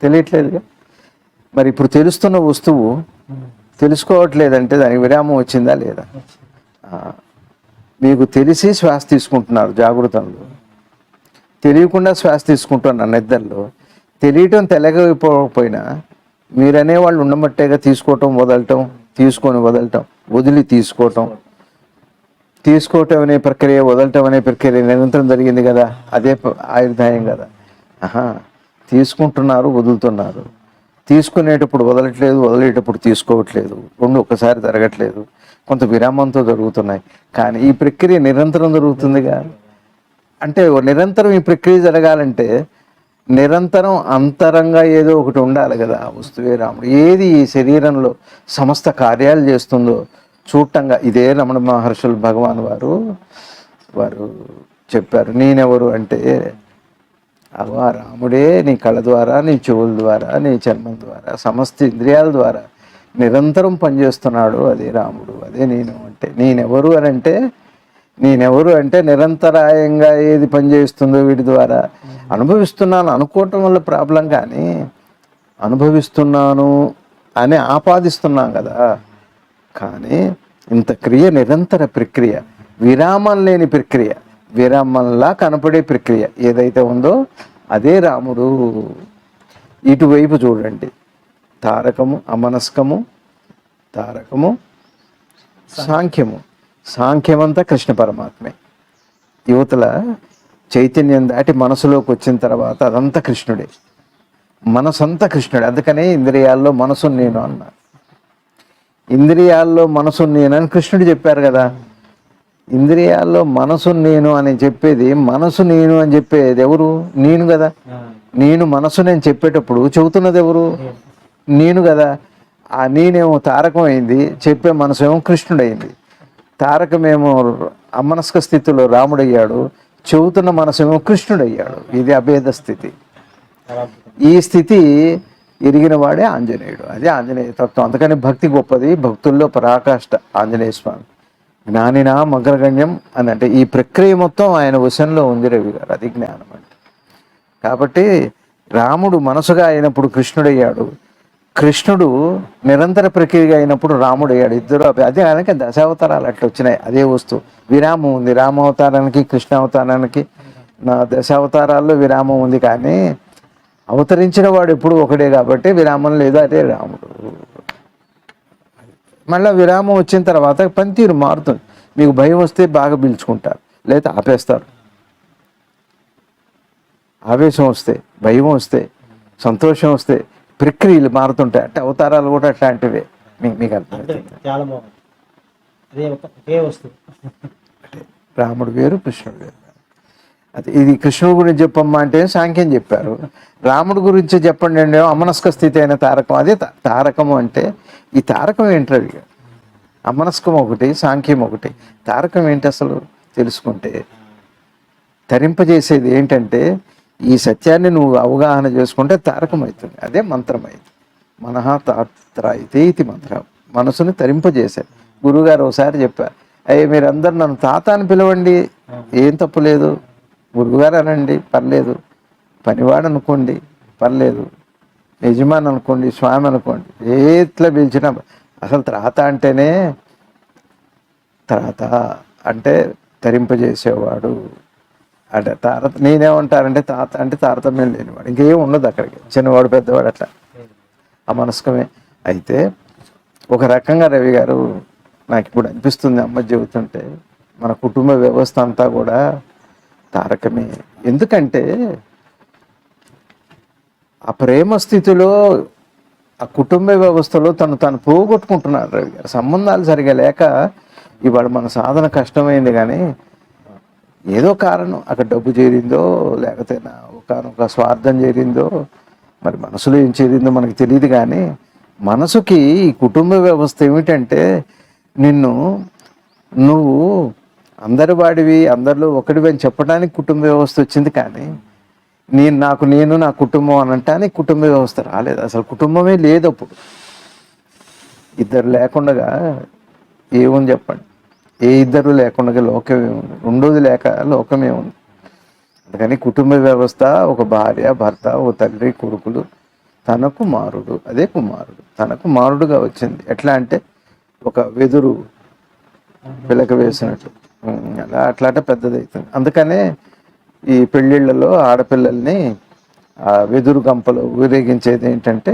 తెలియట్లేదుగా. మరి ఇప్పుడు తెలుస్తున్న వస్తువు తెలుసుకోవట్లేదంటే దానికి విరామం వచ్చిందా లేదా? మీకు తెలిసి శ్వాస తీసుకుంటున్నారు జాగృతంలో, తెలియకుండా శ్వాస తీసుకుంటున్నారు నిద్రలో. తెలియటం తెలియకపోయినా మీరనే వాళ్ళు ఉండమట్టేగా తీసుకోవటం వదలటం, తీసుకొని వదలటం, వదిలి తీసుకోవటం, తీసుకోవటం అనే ప్రక్రియ, వదలటం అనే ప్రక్రియ నిరంతరం జరిగింది కదా. అదే ఆయుర్దాయం కదా. తీసుకుంటున్నారు, వదులుతున్నారు. తీసుకునేటప్పుడు వదలట్లేదు, వదిలేటప్పుడు తీసుకోవట్లేదు, రెండు ఒక్కసారి జరగట్లేదు, కొంత విరామంతో జరుగుతున్నాయి. కానీ ఈ ప్రక్రియ నిరంతరం జరుగుతుందిగా. అంటే నిరంతరం ఈ ప్రక్రియ జరగాలంటే నిరంతరం అంతరంగా ఏదో ఒకటి ఉండాలి కదా. ఆ వస్తువే రాముడు. ఏది ఈ శరీరంలో సమస్త కార్యాలు చేస్తుందో చూడటంగా ఇదే రమణ మహర్షులు భగవాన్ వారు చెప్పారు. నేనెవరు అంటే అవా రాముడే నీ కళ్ళ ద్వారా, నీ చెవుల ద్వారా, నీ చర్మం ద్వారా, సమస్త ఇంద్రియాల ద్వారా నిరంతరం పనిచేస్తున్నాడు. అదే రాముడు, అదే నేను అంటే. నేనెవరు అంటే నిరంతరాయంగా ఏది పనిచేస్తుందో వీటి ద్వారా అనుభవిస్తున్నాను అనుకోవటం వల్ల ప్రాబ్లం. కానీ అనుభవిస్తున్నాను అని ఆపాదిస్తున్నాం కదా. కానీ ఇంత క్రియ నిరంతర ప్రక్రియ, విరామం లేని ప్రక్రియ, విరామంలా కనపడే ప్రక్రియ ఏదైతే ఉందో అదే రాముడు. ఇటువైపు చూడండి, తారకము అమనస్కము, తారకము సాంఖ్యము. సాంఖ్యమంతా కృష్ణ పరమాత్మే. యువతల చైతన్యం దాటి మనసులోకి వచ్చిన తర్వాత అదంతా కృష్ణుడే, మనసంతా కృష్ణుడే. అందుకనే ఇంద్రియాల్లో మనసు నేను అన్నా. ఇంద్రియాల్లో మనసు నేనని కృష్ణుడు చెప్పారు కదా. ఇంద్రియాల్లో మనసు నేను అని చెప్పేది, మనసు నేను అని చెప్పేది ఎవరు? నేను కదా. నేను మనసు నేను చెప్పేటప్పుడు చెబుతున్నది ఎవరు? నేను కదా. ఆ నేనేమో తారకం అయింది, చెప్పే మనసు ఏమో కృష్ణుడయింది. తారకమేమో అమనస్క స్థితిలో రాముడయ్యాడు, చెబుతున్న మనసేమో కృష్ణుడయ్యాడు. ఇది అభేద స్థితి. ఈ స్థితి ఎరిగిన వాడే ఆంజనేయుడు. అదే ఆంజనేయ తత్వం. అందుకని భక్తి గొప్పది, భక్తుల్లో పరాకాష్ట ఆంజనేయ స్వామి. జ్ఞానినా అగ్రగణ్యం అని అంటే ఈ ప్రక్రియ మొత్తం ఆయన వశంలో ఉంది రవి గారు. అది జ్ఞానం అంటే. కాబట్టి రాముడు మనసుగా అయినప్పుడు కృష్ణుడయ్యాడు, కృష్ణుడు నిరంతర ప్రక్రియ అయినప్పుడు రాముడు అయ్యాడు. ఇద్దరు అదే కనుక దశావతారాలు అట్లా వచ్చినాయి. అదే వస్తువు. విరామం ఉంది రామావతారానికి, కృష్ణావతారానికి. నా దశావతారాల్లో విరామం ఉంది, కానీ అవతరించిన వాడు ఎప్పుడు ఒకడే కాబట్టి విరామం లేదు. అదే రాముడు. మళ్ళీ విరామం వచ్చిన తర్వాత పనితీరు మారుతుంది. మీకు భయం వస్తే బాగా పీల్చుకుంటారు, లేదా ఆపేస్తారు. ఆవేశం వస్తే, భయం వస్తే, సంతోషం వస్తే ప్రక్రియలు మారుతుంటాయి. అంటే అవతారాలు కూడా అట్లాంటివే. మీకు అర్థమవుతుంది. చాలా బాగుంది. అదే ఒకే వస్తువు. రాముడు వేరు, కృష్ణుడు వేరు. అది ఇది కృష్ణుడు గురించి చెప్పమ్మా అంటే సాంఖ్యం చెప్పారు. రాముడు గురించి చెప్పండి అంటే అమనస్క స్థితి అయిన తారకం. అదే తారకము అంటే ఈ తారకం ఏంటది? అమనస్కం ఒకటి, సాంఖ్యం ఒకటి. తారకం ఏంటి అసలు తెలుసుకుంటే? తరింపజేసేది ఏంటంటే ఈ సత్యాన్ని నువ్వు అవగాహన చేసుకుంటే తారకం అవుతుంది. అదే మంత్రం అయింది. మనహ తాత్రాయితే ఇది మంత్రం. మనసుని తరింపజేశారు. గురువుగారు ఒకసారి చెప్పారు, అయ్యే మీరందరూ నన్ను తాత అని పిలవండి, ఏం తప్పు లేదు. గురువుగారు అనండి, పర్లేదు. పనివాడు అనుకోండి, పర్లేదు. యజమాని అనుకోండి, స్వామి అనుకోండి, ఎట్లా పిలిచినా. అసలు త్రాత అంటేనే, త్రాత అంటే తరింపజేసేవాడు అంటే. నేనేమంటారంటే తాత అంటే తారతమ్యం లేనివాడు, ఇంకేం ఉండదు అక్కడికి. చిన్నవాడు పెద్దవాడు అట్లా అమనస్కమే. అయితే ఒక రకంగా రవి గారు నాకు ఇప్పుడు అనిపిస్తుంది, అమ్మ చెబుతుంటే, మన కుటుంబ వ్యవస్థ అంతా కూడా తారకమే. ఎందుకంటే ఆ ప్రేమ స్థితిలో ఆ కుటుంబ వ్యవస్థలో తను పోగొట్టుకుంటున్నాడు రవి గారు. సంబంధాలు సరిగా లేక ఇవాళ మన సాధన కష్టమైంది. కానీ ఏదో కారణం అక్కడ డబ్బు చేరిందో లేకపోతే ఒక స్వార్థం చేరిందో మరి మనసులో ఏం చేరిందో మనకు తెలియదు. కానీ మనసుకి ఈ కుటుంబ వ్యవస్థ ఏమిటంటే నువ్వు అందరి వాడివి, అందరిలో ఒకటివి అని చెప్పడానికి కుటుంబ వ్యవస్థ వచ్చింది. కానీ నేను నా కుటుంబం అని అంటానికి కుటుంబ వ్యవస్థ రాలేదు. అసలు కుటుంబమే లేదు. అప్పుడు ఇద్దరు లేకుండా ఏముంది చెప్పండి? ఏ ఇద్దరు లేకుండా లోకమే ఉంది. రెండోది లేక లోకమే ఉంది. అందుకని కుటుంబ వ్యవస్థ ఒక భార్య, భర్త, ఓ తండ్రి, కొడుకులు, తన కుమారుడు, అదే కుమారుడు తన కుమారుడుగా వచ్చింది. ఎట్లా అంటే ఒక వెదురు పిలక వేసినట్టు అట్లా పెద్దదవుతుంది. అందుకనే ఈ పెళ్ళిళ్ళలో ఆడపిల్లల్ని ఆ వెదురు గంపలో ఊరేగించేది ఏంటంటే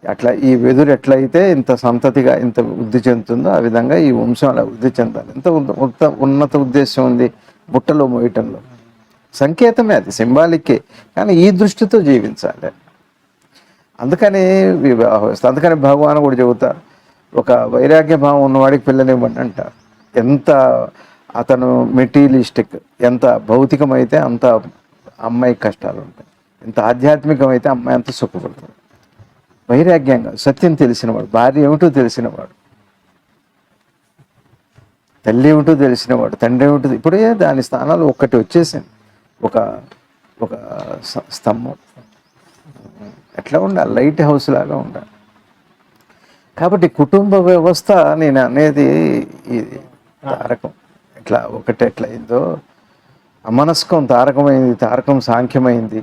అట్లా ఈ వెదురు ఎట్లయితే ఇంత సంతతిగా ఇంత వృద్ధి చెందుతుందో ఆ విధంగా ఈ వంశం అలా వృద్ధి చెందాలి. ఎంత ఉన్నత ఉద్దేశం ఉంది బుట్టలో మోయటంలో. సంకేతమే, అది సింబాలిక్కే. కానీ ఈ దృష్టితో జీవించాలి. అందుకని అందుకని భగవాన్ కూడా చెబుతారు, ఒక వైరాగ్య భావం ఉన్నవాడికి పిల్లనివ్వండి అంటారు. ఎంత అతను మెటీరియలిస్టిక్, ఎంత భౌతికమైతే అంత అమ్మాయి కష్టాలు ఉంటాయి, ఎంత ఆధ్యాత్మికమైతే అమ్మాయి అంత సుఖపడుతుంది. వైరాగ్యంగా సత్యం తెలిసినవాడు, భార్య ఏమిటో తెలిసినవాడు, తల్లి ఏమిటో తెలిసినవాడు, తండ్రి ఏమిటో. ఇప్పుడే దాని స్థానాలు ఒక్కటి వచ్చేసింది. ఒక స్తంభం ఎట్లా ఉండాలి? లైట్ హౌస్ లాగా ఉండాలి. కాబట్టి కుటుంబ వ్యవస్థ నేను అనేది ఇది తారకం. ఇట్లా ఒకటి ఎట్లయిందో అమనస్కం తారకమైంది, తారకం సాంఖ్యమైంది.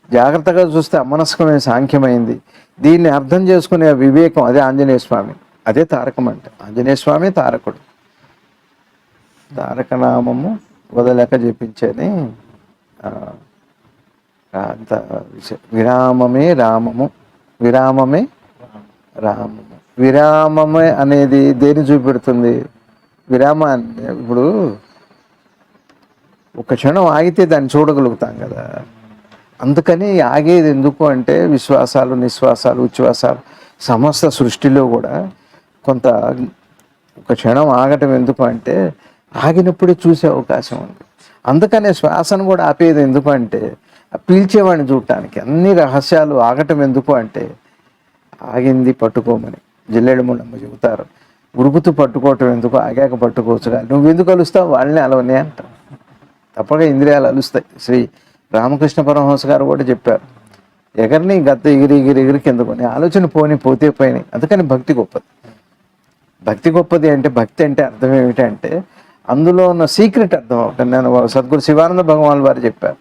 జాగ్రత్తగా చూస్తే అమనస్కమే సాంఖ్యమైంది. దీన్ని అర్థం చేసుకునే వివేకం అదే ఆంజనేయ స్వామి, అదే తారకం అంటే. ఆంజనేయ స్వామి తారకుడు. తారకనామము వదలక జపించని అంత విరామమే రామము, విరామమే రామము. విరామమే అనేది దేని చూపెడుతుంది? విరామాన్ని ఇప్పుడు ఒక క్షణం ఆగితే దాన్ని చూడగలుగుతాం కదా. అందుకని ఆగేది ఎందుకు అంటే విశ్వాసాలు, నిశ్వాసాలు, ఉచ్ఛ్వాసాలు సమస్త సృష్టిలో కూడా కొంత ఒక క్షణం ఆగటం ఎందుకు అంటే ఆగినప్పుడే చూసే అవకాశం ఉంది. అందుకనే శ్వాసను కూడా ఆపేది ఎందుకు అంటే పీల్చేవాడిని చూడటానికి. అన్ని రహస్యాలు ఆగటం ఎందుకు అంటే ఆగింది పట్టుకోమని జిల్లేడు ముండమ్మ చెబుతారు. ఉరుకుతూ పట్టుకోవటం ఎందుకు, ఆగాక పట్టుకోవచ్చు. కానీ నువ్వు ఎందుకు అలుస్తావు? వాళ్ళని అలవనే అంటావు. తప్పక ఇంద్రియాలు అలుస్తాయి. శ్రీ రామకృష్ణ పరమహంస గారు కూడా చెప్పారు, ఎగరిని గద్ద ఎగిరి కిందకొని ఆలోచన పోతే పోయినాయి. అందుకని భక్తి గొప్పది. భక్తి గొప్పది అంటే భక్తి అంటే అర్థం ఏమిటంటే అందులో ఉన్న సీక్రెట్ అర్థం అవుతుంది. నేను సద్గురు శివానంద భగవాన్ వారు చెప్పారు,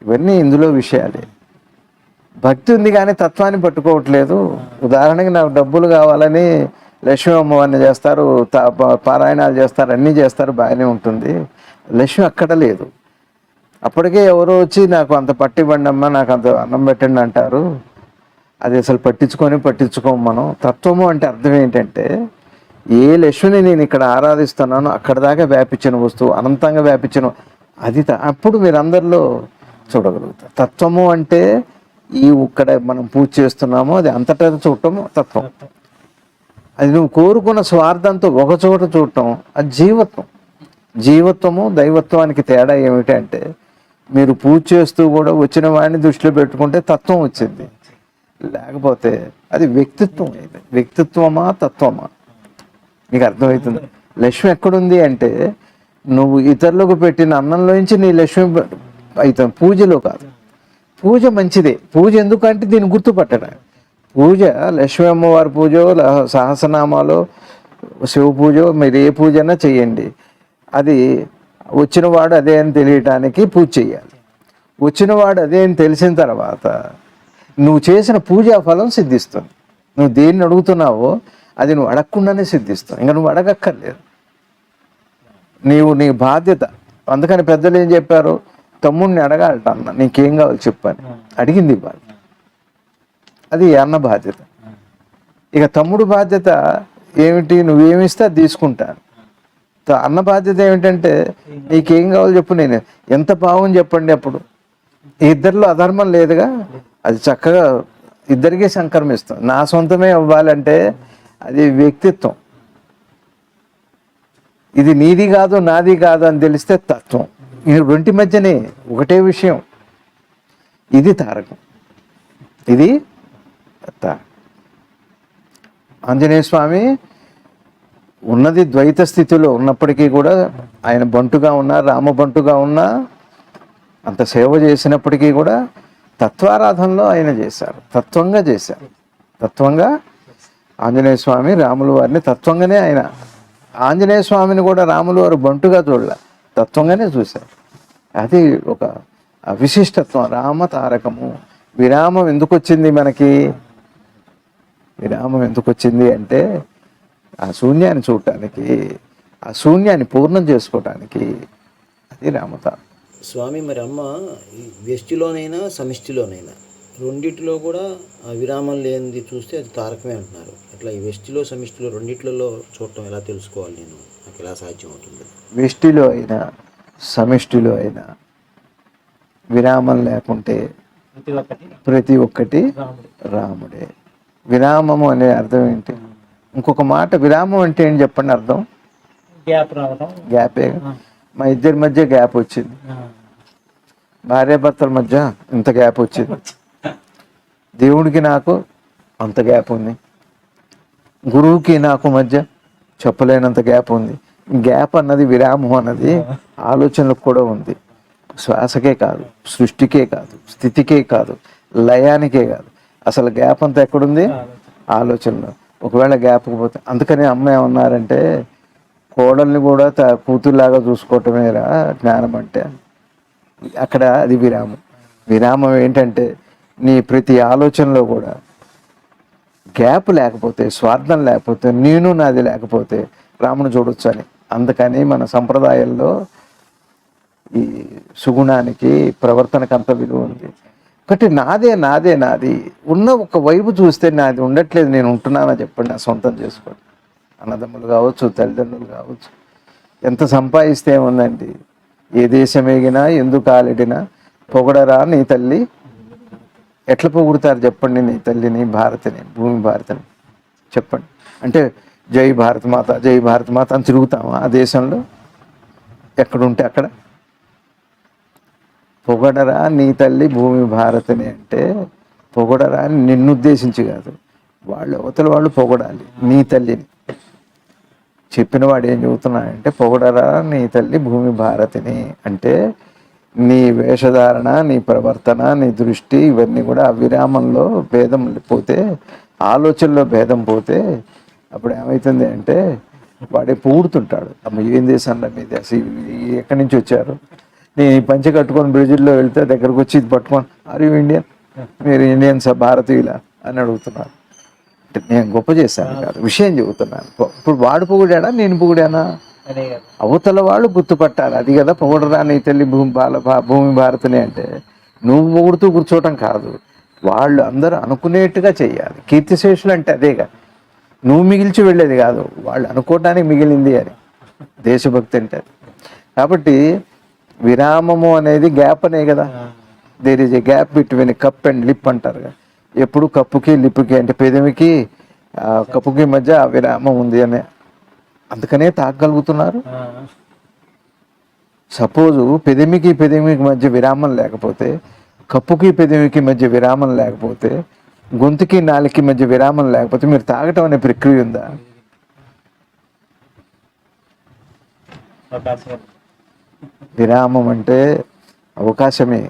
ఇవన్నీ ఇందులో విషయాలే. భక్తి ఉంది కానీ తత్వాన్ని పట్టుకోవట్లేదు. ఉదాహరణకి నాకు డబ్బులు కావాలని లక్ష్మీ అమ్మవారిని చేస్తారు, పారాయణాలు చేస్తారు, అన్నీ చేస్తారు, బాగానే ఉంటుంది. లక్ష్మి అక్కడ లేదు. అప్పటికే ఎవరో వచ్చి నాకు అంత పట్టివ్వండి అమ్మ, నాకు అంత అన్నం పెట్టండి అంటారు. అది అసలు పట్టించుకోము మనం. తత్వము అంటే అర్థం ఏంటంటే ఏ లక్ష్మిని నేను ఇక్కడ ఆరాధిస్తున్నానో అక్కడ దాకా వ్యాపించిన వస్తువు, అనంతంగా వ్యాపించిన అది. అప్పుడు మీరు అందరిలో చూడగలుగుతారు. తత్వము అంటే ఇక్కడ మనం పూజ చేస్తున్నామో అది అంతటా చూడటము తత్వం. అది నువ్వు కోరుకున్న స్వార్థంతో ఒక చోట చూడటం అది జీవత్వం. జీవత్వము దైవత్వానికి తేడా ఏమిటంటే మీరు పూజ చేస్తూ కూడా వచ్చిన వాడిని దృష్టిలో పెట్టుకుంటే తత్వం వచ్చింది, లేకపోతే అది వ్యక్తిత్వం. అయితే వ్యక్తిత్వమా తత్వమా నీకు అర్థమవుతుంది. లక్ష్మి ఎక్కడుంది అంటే నువ్వు ఇతరులకు పెట్టిన అన్నంలోంచి నీ లక్ష్మి అవుతాం, పూజలో కాదు. పూజ మంచిదే. పూజ ఎందుకంటే దీన్ని గుర్తుపట్టడం. పూజ లక్ష్మీ అమ్మవారి పూజ, సహస్రనామాలో, శివ పూజ, మీరు ఏ పూజ అయినా చెయ్యండి. అది వచ్చినవాడు అదే అని తెలియటానికి పూజ చెయ్యాలి. వచ్చినవాడు అదే అని తెలిసిన తర్వాత నువ్వు చేసిన పూజా ఫలం సిద్ధిస్తుంది. నువ్వు దేన్ని అడుగుతున్నావో అది నువ్వు అడగకుండానే సిద్ధిస్తావు. ఇంకా నువ్వు అడగక్కర్లేదు. నీ బాధ్యత. అందుకని పెద్దలు ఏం చెప్పారు, తమ్ముడిని అడగాలట అన్న, నీకేం కావాలి చెప్పని అడిగింది ఇవ్వాలి. అది అన్న బాధ్యత. ఇక తమ్ముడు బాధ్యత ఏమిటి, నువ్వేమిస్తే అది తీసుకుంటాను. అన్న బాధ్యత ఏమిటంటే నీకేం కావాలో చెప్పు, నేను ఎంత బాగుంది చెప్పండి. అప్పుడు ఇద్దరిలో అధర్మం లేదుగా, అది చక్కగా ఇద్దరికీ సంక్రమిస్తుంది. నా సొంతమే అవ్వాలంటే అది వ్యక్తిత్వం. ఇది నీది కాదు నాది కాదు అని తెలిస్తే తత్వం. ఈ రెంటి మధ్యనే ఒకటే విషయం. ఇది తారకం, ఇది ఆంజనేయ స్వామి ఉన్నది ద్వైత స్థితిలో ఉన్నప్పటికీ కూడా ఆయన బంటుగా ఉన్నా, రామ బంటుగా ఉన్నా, అంత సేవ చేసినప్పటికీ కూడా తత్వారాధనలో ఆయన చేశారు, తత్వంగా చేశారు. తత్వంగా ఆంజనేయ స్వామి రాముల వారిని తత్వంగానే ఆయన, ఆంజనేయ స్వామిని కూడా రాములు వారు బంటుగా చూడలే, తత్వంగానే చూశారు. అది ఒక విశిష్టత్వం. రామ తారకము. విరామం ఎందుకు వచ్చింది మనకి? విరామం ఎందుకు వచ్చింది అంటే ఆ శూన్యాన్ని చూడటానికి, ఆ శూన్యాన్ని పూర్ణం చేసుకోవటానికి. అది రామతారకం. స్వామి, మరి అమ్మ ఈ వ్యష్టిలోనైనా సమిష్టిలోనైనా రెండిటిలో కూడా ఆ విరామం లేనిది చూస్తే అది తారకమే అంటున్నారు. అట్లా ఈ వ్యష్టిలో సమిష్టిలో రెండిట్లలో చూడటం ఎలా తెలుసుకోవాలి? నేను నాకు ఎలా సాధ్యం అవుతుంది? వ్యష్టిలో అయినా సమిష్టిలో అయినా విరామం లేకుంటే ప్రతి ఒక్కటి రాముడే. విరామము అనే అర్థం ఏంటి? ఇంకొక మాట, విరామం అంటే ఏంటి చెప్పండి అర్థం? గ్యాప్ రావడం. గ్యాపే. మా ఇద్దరి మధ్య గ్యాప్ వచ్చింది, భార్యాభర్తల మధ్య ఇంత గ్యాప్ వచ్చింది, దేవుడికి నాకు అంత గ్యాప్ ఉంది, గురువుకి నాకు మధ్య చెప్పలేనంత గ్యాప్ ఉంది. గ్యాప్ అన్నది, విరామం అన్నది ఆలోచనలకు కూడా ఉంది. శ్వాసకే కాదు, సృష్టికే కాదు, స్థితికే కాదు, లయానికే కాదు. అసలు గ్యాప్ అంతా ఎక్కడుంది? ఆలోచనలో. ఒకవేళ గ్యాప్ పోతే, అందుకని అమ్మ ఏమన్నారంటే, కోడల్ని కూడా కూతురులాగా చూసుకోవటమేరా జ్ఞానం అంటే. అక్కడ అది విరామం. విరామం ఏంటంటే నీ ప్రతి ఆలోచనలో కూడా గ్యాప్ లేకపోతే, స్వార్థం లేకపోతే, నేను నాది లేకపోతే రాముని చూడొచ్చు అని. అందుకని మన సంప్రదాయంలో ఈ సుగుణానికి, ప్రవర్తనకు అంత విలువ ఉంది. ఒకటి నాదే నాదే నాది ఉన్న ఒక వైపు చూస్తే నాది ఉండట్లేదు, నేను ఉంటున్నానని చెప్పండి, నా సొంతం చేసుకోండి. అన్నదమ్ములు కావచ్చు, తల్లిదండ్రులు కావచ్చు, ఎంత సంపాదిస్తే ఏముందండి? ఏ దేశం ఎగినా, ఎందుకు ఆలడినా పొగడరా నీ తల్లి. ఎట్లా పొగుడుతారు చెప్పండి నీ తల్లిని, భారతిని, భూమి భారతిని? చెప్పండి. అంటే జై భారత్ మాత, జై భారత్ మాత అని తిరుగుతామా ఆ దేశంలో? ఎక్కడుంటే అక్కడ. పొగడరా నీ తల్లి భూమి భారతిని అంటే పొగడరా అని నిన్ను ఉద్దేశించి కాదు, వాళ్ళు అవతల వాళ్ళు పొగడాలి నీ తల్లిని. చెప్పిన వాడు ఏం చెబుతున్నాడంటే, పొగడరా నీ తల్లి భూమి భారతిని అంటే నీ వేషధారణ, నీ ప్రవర్తన, నీ దృష్టి, ఇవన్నీ కూడా విరామంలో భేదం పోతే, ఆలోచనలో భేదం పోతే అప్పుడు ఏమవుతుంది అంటే వాడే పొగుడుతుంటాడు. అమ్మ ఏం చేశాను మీద, ఎక్కడి నుంచి వచ్చారు? నేను ఈ పంచె కట్టుకొని బ్రెజిల్లో వెళ్తే దగ్గరకు వచ్చి ఇది పట్టుకొని, ఆర్ యూ ఇండియన్, మీరు ఇండియన్స్ భారతీయుల అని అడుగుతున్నారు. అంటే నేను గొప్ప చేశాను కాదు, విషయం చెబుతున్నాను. ఇప్పుడు వాడు పొగిడాడా, నేను పొగిడానా? అవతల వాళ్ళు గుర్తుపట్టాలి. అది కదా పొగడరా నీ తల్లి భూమి భారతిని అంటే. నువ్వు పొగుడుతూ కూర్చోవటం కాదు, వాళ్ళు అందరూ అనుకునేట్టుగా చెయ్యాలి. కీర్తిశేషులు అంటే అదేగా, నువ్వు మిగిల్చి వెళ్ళేది కాదు, వాళ్ళు అనుకోవటానికి మిగిలింది అని దేశభక్తి అంటే. కాబట్టి విరామము అనేది గ్యాప్ అనే కదా. There is a gap between cup and lip అంటారు కదా. ఎప్పుడు కప్పుకి లిప్కి అంటే పెదవికి కప్పుకి మధ్య ఆ విరామం ఉంది అని. అందుకనే తాగగలుగుతున్నారు. సపోజు పెదవికి మధ్య విరామం లేకపోతే, కప్పుకి పెదవికి మధ్య విరామం లేకపోతే, గొంతుకి నాలుగుకి మధ్య విరామం లేకపోతే మీరు తాగటం అనే ప్రక్రియ ఉందా? విరామం అంటే అవకాశమే.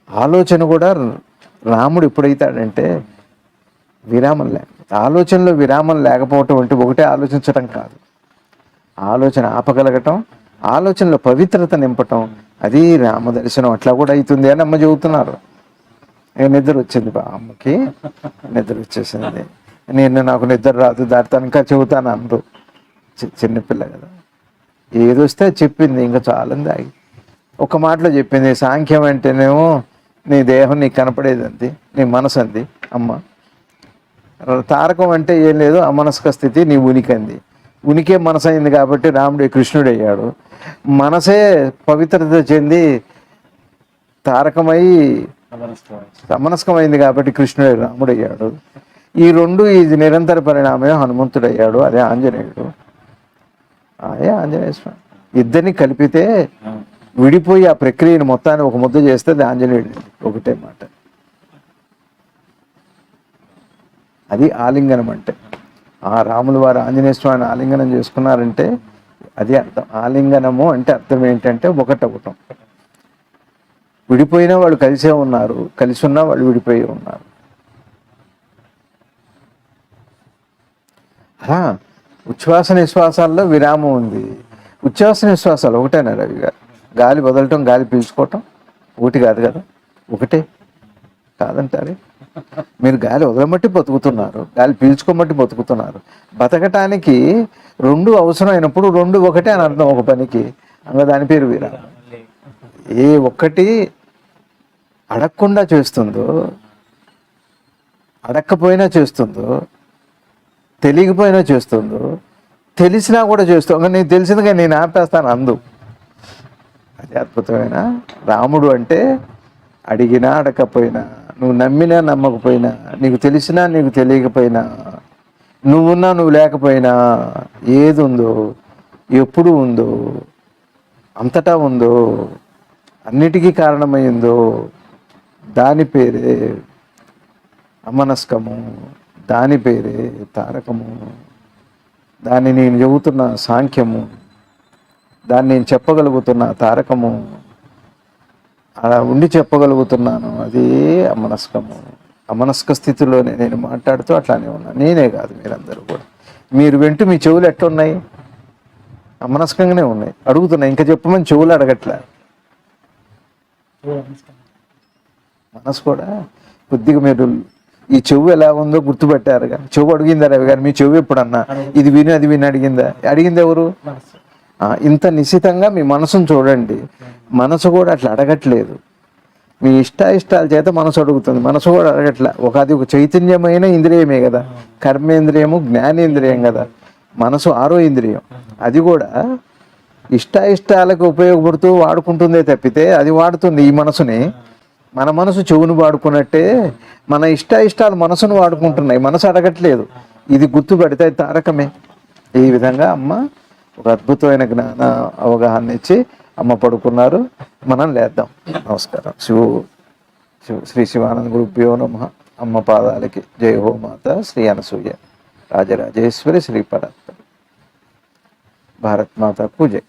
ఆలోచన కూడా రాముడు ఎప్పుడైతాడంటే విరామం లేకపోతే, ఆలోచనలో విరామం లేకపోవటం అంటే ఒకటే ఆలోచించటం కాదు, ఆలోచన ఆపగలగటం, ఆలోచనలో పవిత్రత నింపటం, అది రామ దర్శనం. అట్లా కూడా అవుతుంది అని అమ్మ చెబుతున్నారు. నిద్ర వచ్చింది బా అమ్మకి, నిద్ర వచ్చేసింది. నాకు నిద్ర రాదు, దాని తనకా చెబుతాను అందరూ. చిన్నపిల్ల కదా, ఏదొస్తే చెప్పింది, ఇంకా చాలంది. ఆగి ఒక మాటలో చెప్పింది, సాంఖ్యం అంటేనేమో నీ దేహం నీకు కనపడేది అంది, నీ మనసు అంది అమ్మ. తారకం అంటే ఏం లేదు, అమనస్క స్థితి నీ ఉనికి అంది. ఉనికే మనసు అయింది కాబట్టి రాముడు కృష్ణుడు అయ్యాడు. మనసే పవిత్రత చెంది తారకమై సమనస్కమైంది కాబట్టి కృష్ణుడు రాముడయ్యాడు. ఈ రెండు ఇది నిరంతర పరిణామే హనుమంతుడయ్యాడు, అదే ఆంజనేయుడు, అదే ఆంజనేయ స్వామి. ఇద్దరిని కలిపితే విడిపోయి ఆ ప్రక్రియను మొత్తాన్ని ఒక ముద్ద చేస్తే అది ఆంజనేయుడు. ఒకటే మాట. అది ఆలింగనం అంటే. ఆ రాములు వారు ఆంజనేయ స్వామిని ఆలింగనం చేసుకున్నారంటే అది అర్థం. ఆలింగనము అంటే అర్థం ఏంటంటే ఒకటవటం. విడిపోయినా వాళ్ళు కలిసే ఉన్నారు, కలిసి ఉన్నా వాళ్ళు విడిపోయి ఉన్నారు. అలా ఉచ్ఛ్వాస నిశ్వాసాల్లో విరామం ఉంది. ఉచ్ఛ్వాస నిశ్వాసాలు ఒకటేనా రవి గారు? గాలి వదలటం, గాలి పీల్చుకోవటం ఒకటి కాదు కదా? ఒకటే కాదంటారే. మీరు గాలి వదలమట్టి బతుకుతున్నారు, గాలి పీల్చుకోమట్టి బతుకుతున్నారు. బతకటానికి రెండు అవసరమైనప్పుడు రెండు ఒకటే అని అర్థం ఒక పనికి. ఇంకా దాని పేరు విరామం. ఏ ఒక్కటి అడగకుండా చేస్తుందో, అడక్కపోయినా చేస్తుందో, తెలియకపోయినా చేస్తుందో, తెలిసినా కూడా చేస్తుందో, నీకు తెలిసిందిగా నేను ఆపేస్తాను అందు. అది అద్భుతమైన రాముడు అంటే అడిగినా అడగకపోయినా, నువ్వు నమ్మినా నమ్మకపోయినా, నీకు తెలిసినా నీకు తెలియకపోయినా, నువ్వున్నా నువ్వు లేకపోయినా, ఏది ఉందో, ఎప్పుడు ఉందో, అంతటా ఉందో, అన్నిటికీ కారణమైందో దాని పేరే అమనస్కము, దాని పేరే తారకము, దాన్ని నేను చెబుతున్న సాంఖ్యము, దాన్ని నేను చెప్పగలుగుతున్న తారకము, అలా ఉండి చెప్పగలుగుతున్నాను, అదే అమనస్కము. అమనస్క స్థితిలోనే నేను మాట్లాడుతూ అట్లానే ఉన్నాను. నేనే కాదు, మీరందరూ కూడా. మీరు వింటూ మీ చెవులు ఎట్టున్నాయి? అమనస్కంగానే ఉన్నాయి. అడుగుతున్నాయి, ఇంకా చెప్పమని చెవులు అడగట్లే. మనసు కూడా కొద్దిగా మీరు ఈ చెవు ఎలా ఉందో గుర్తుపెట్టారుగా. చెవు అడిగిందా రవి గారు? మీ చెవు ఎప్పుడన్నా ఇది విని అది విని అడిగిందా? అడిగింది ఎవరు? ఇంత నిశ్చితంగా మీ మనసును చూడండి. మనసు కూడా అట్లా అడగట్లేదు. మీ ఇష్టాయిష్టాల చేత మనసు అడుగుతుంది. మనసు కూడా అడగట్లే. అది ఒక చైతన్యమైన ఇంద్రియమే కదా. కర్మేంద్రియము జ్ఞానేంద్రియం కదా. మనసు ఆరో ఇంద్రియం. అది కూడా ఇష్టాయిష్టాలకు ఉపయోగపడుతూ వాడుకుంటుందే తప్పితే అది వాడుతుంది ఈ మనసుని. మన మనసు చెవును వాడుకున్నట్టే మన ఇష్టాయిష్టాలు మనసును వాడుకుంటున్నాయి. మనసు అడగట్లేదు. ఇది గుర్తుపడితే అది తారకమే. ఈ విధంగా అమ్మ ఒక అద్భుతమైన జ్ఞాన అవగాహన ఇచ్చి అమ్మ పడుకున్నారు. మనం లేద్దాం. నమస్కారం. శ్రీ శివానంద గురుభ్యో నమః. అమ్మ పాదాలకి జయ హో మాత శ్రీ అనసూయ రాజరాజేశ్వరి శ్రీ పరాత్పరి. భారత్ మాతకు జై.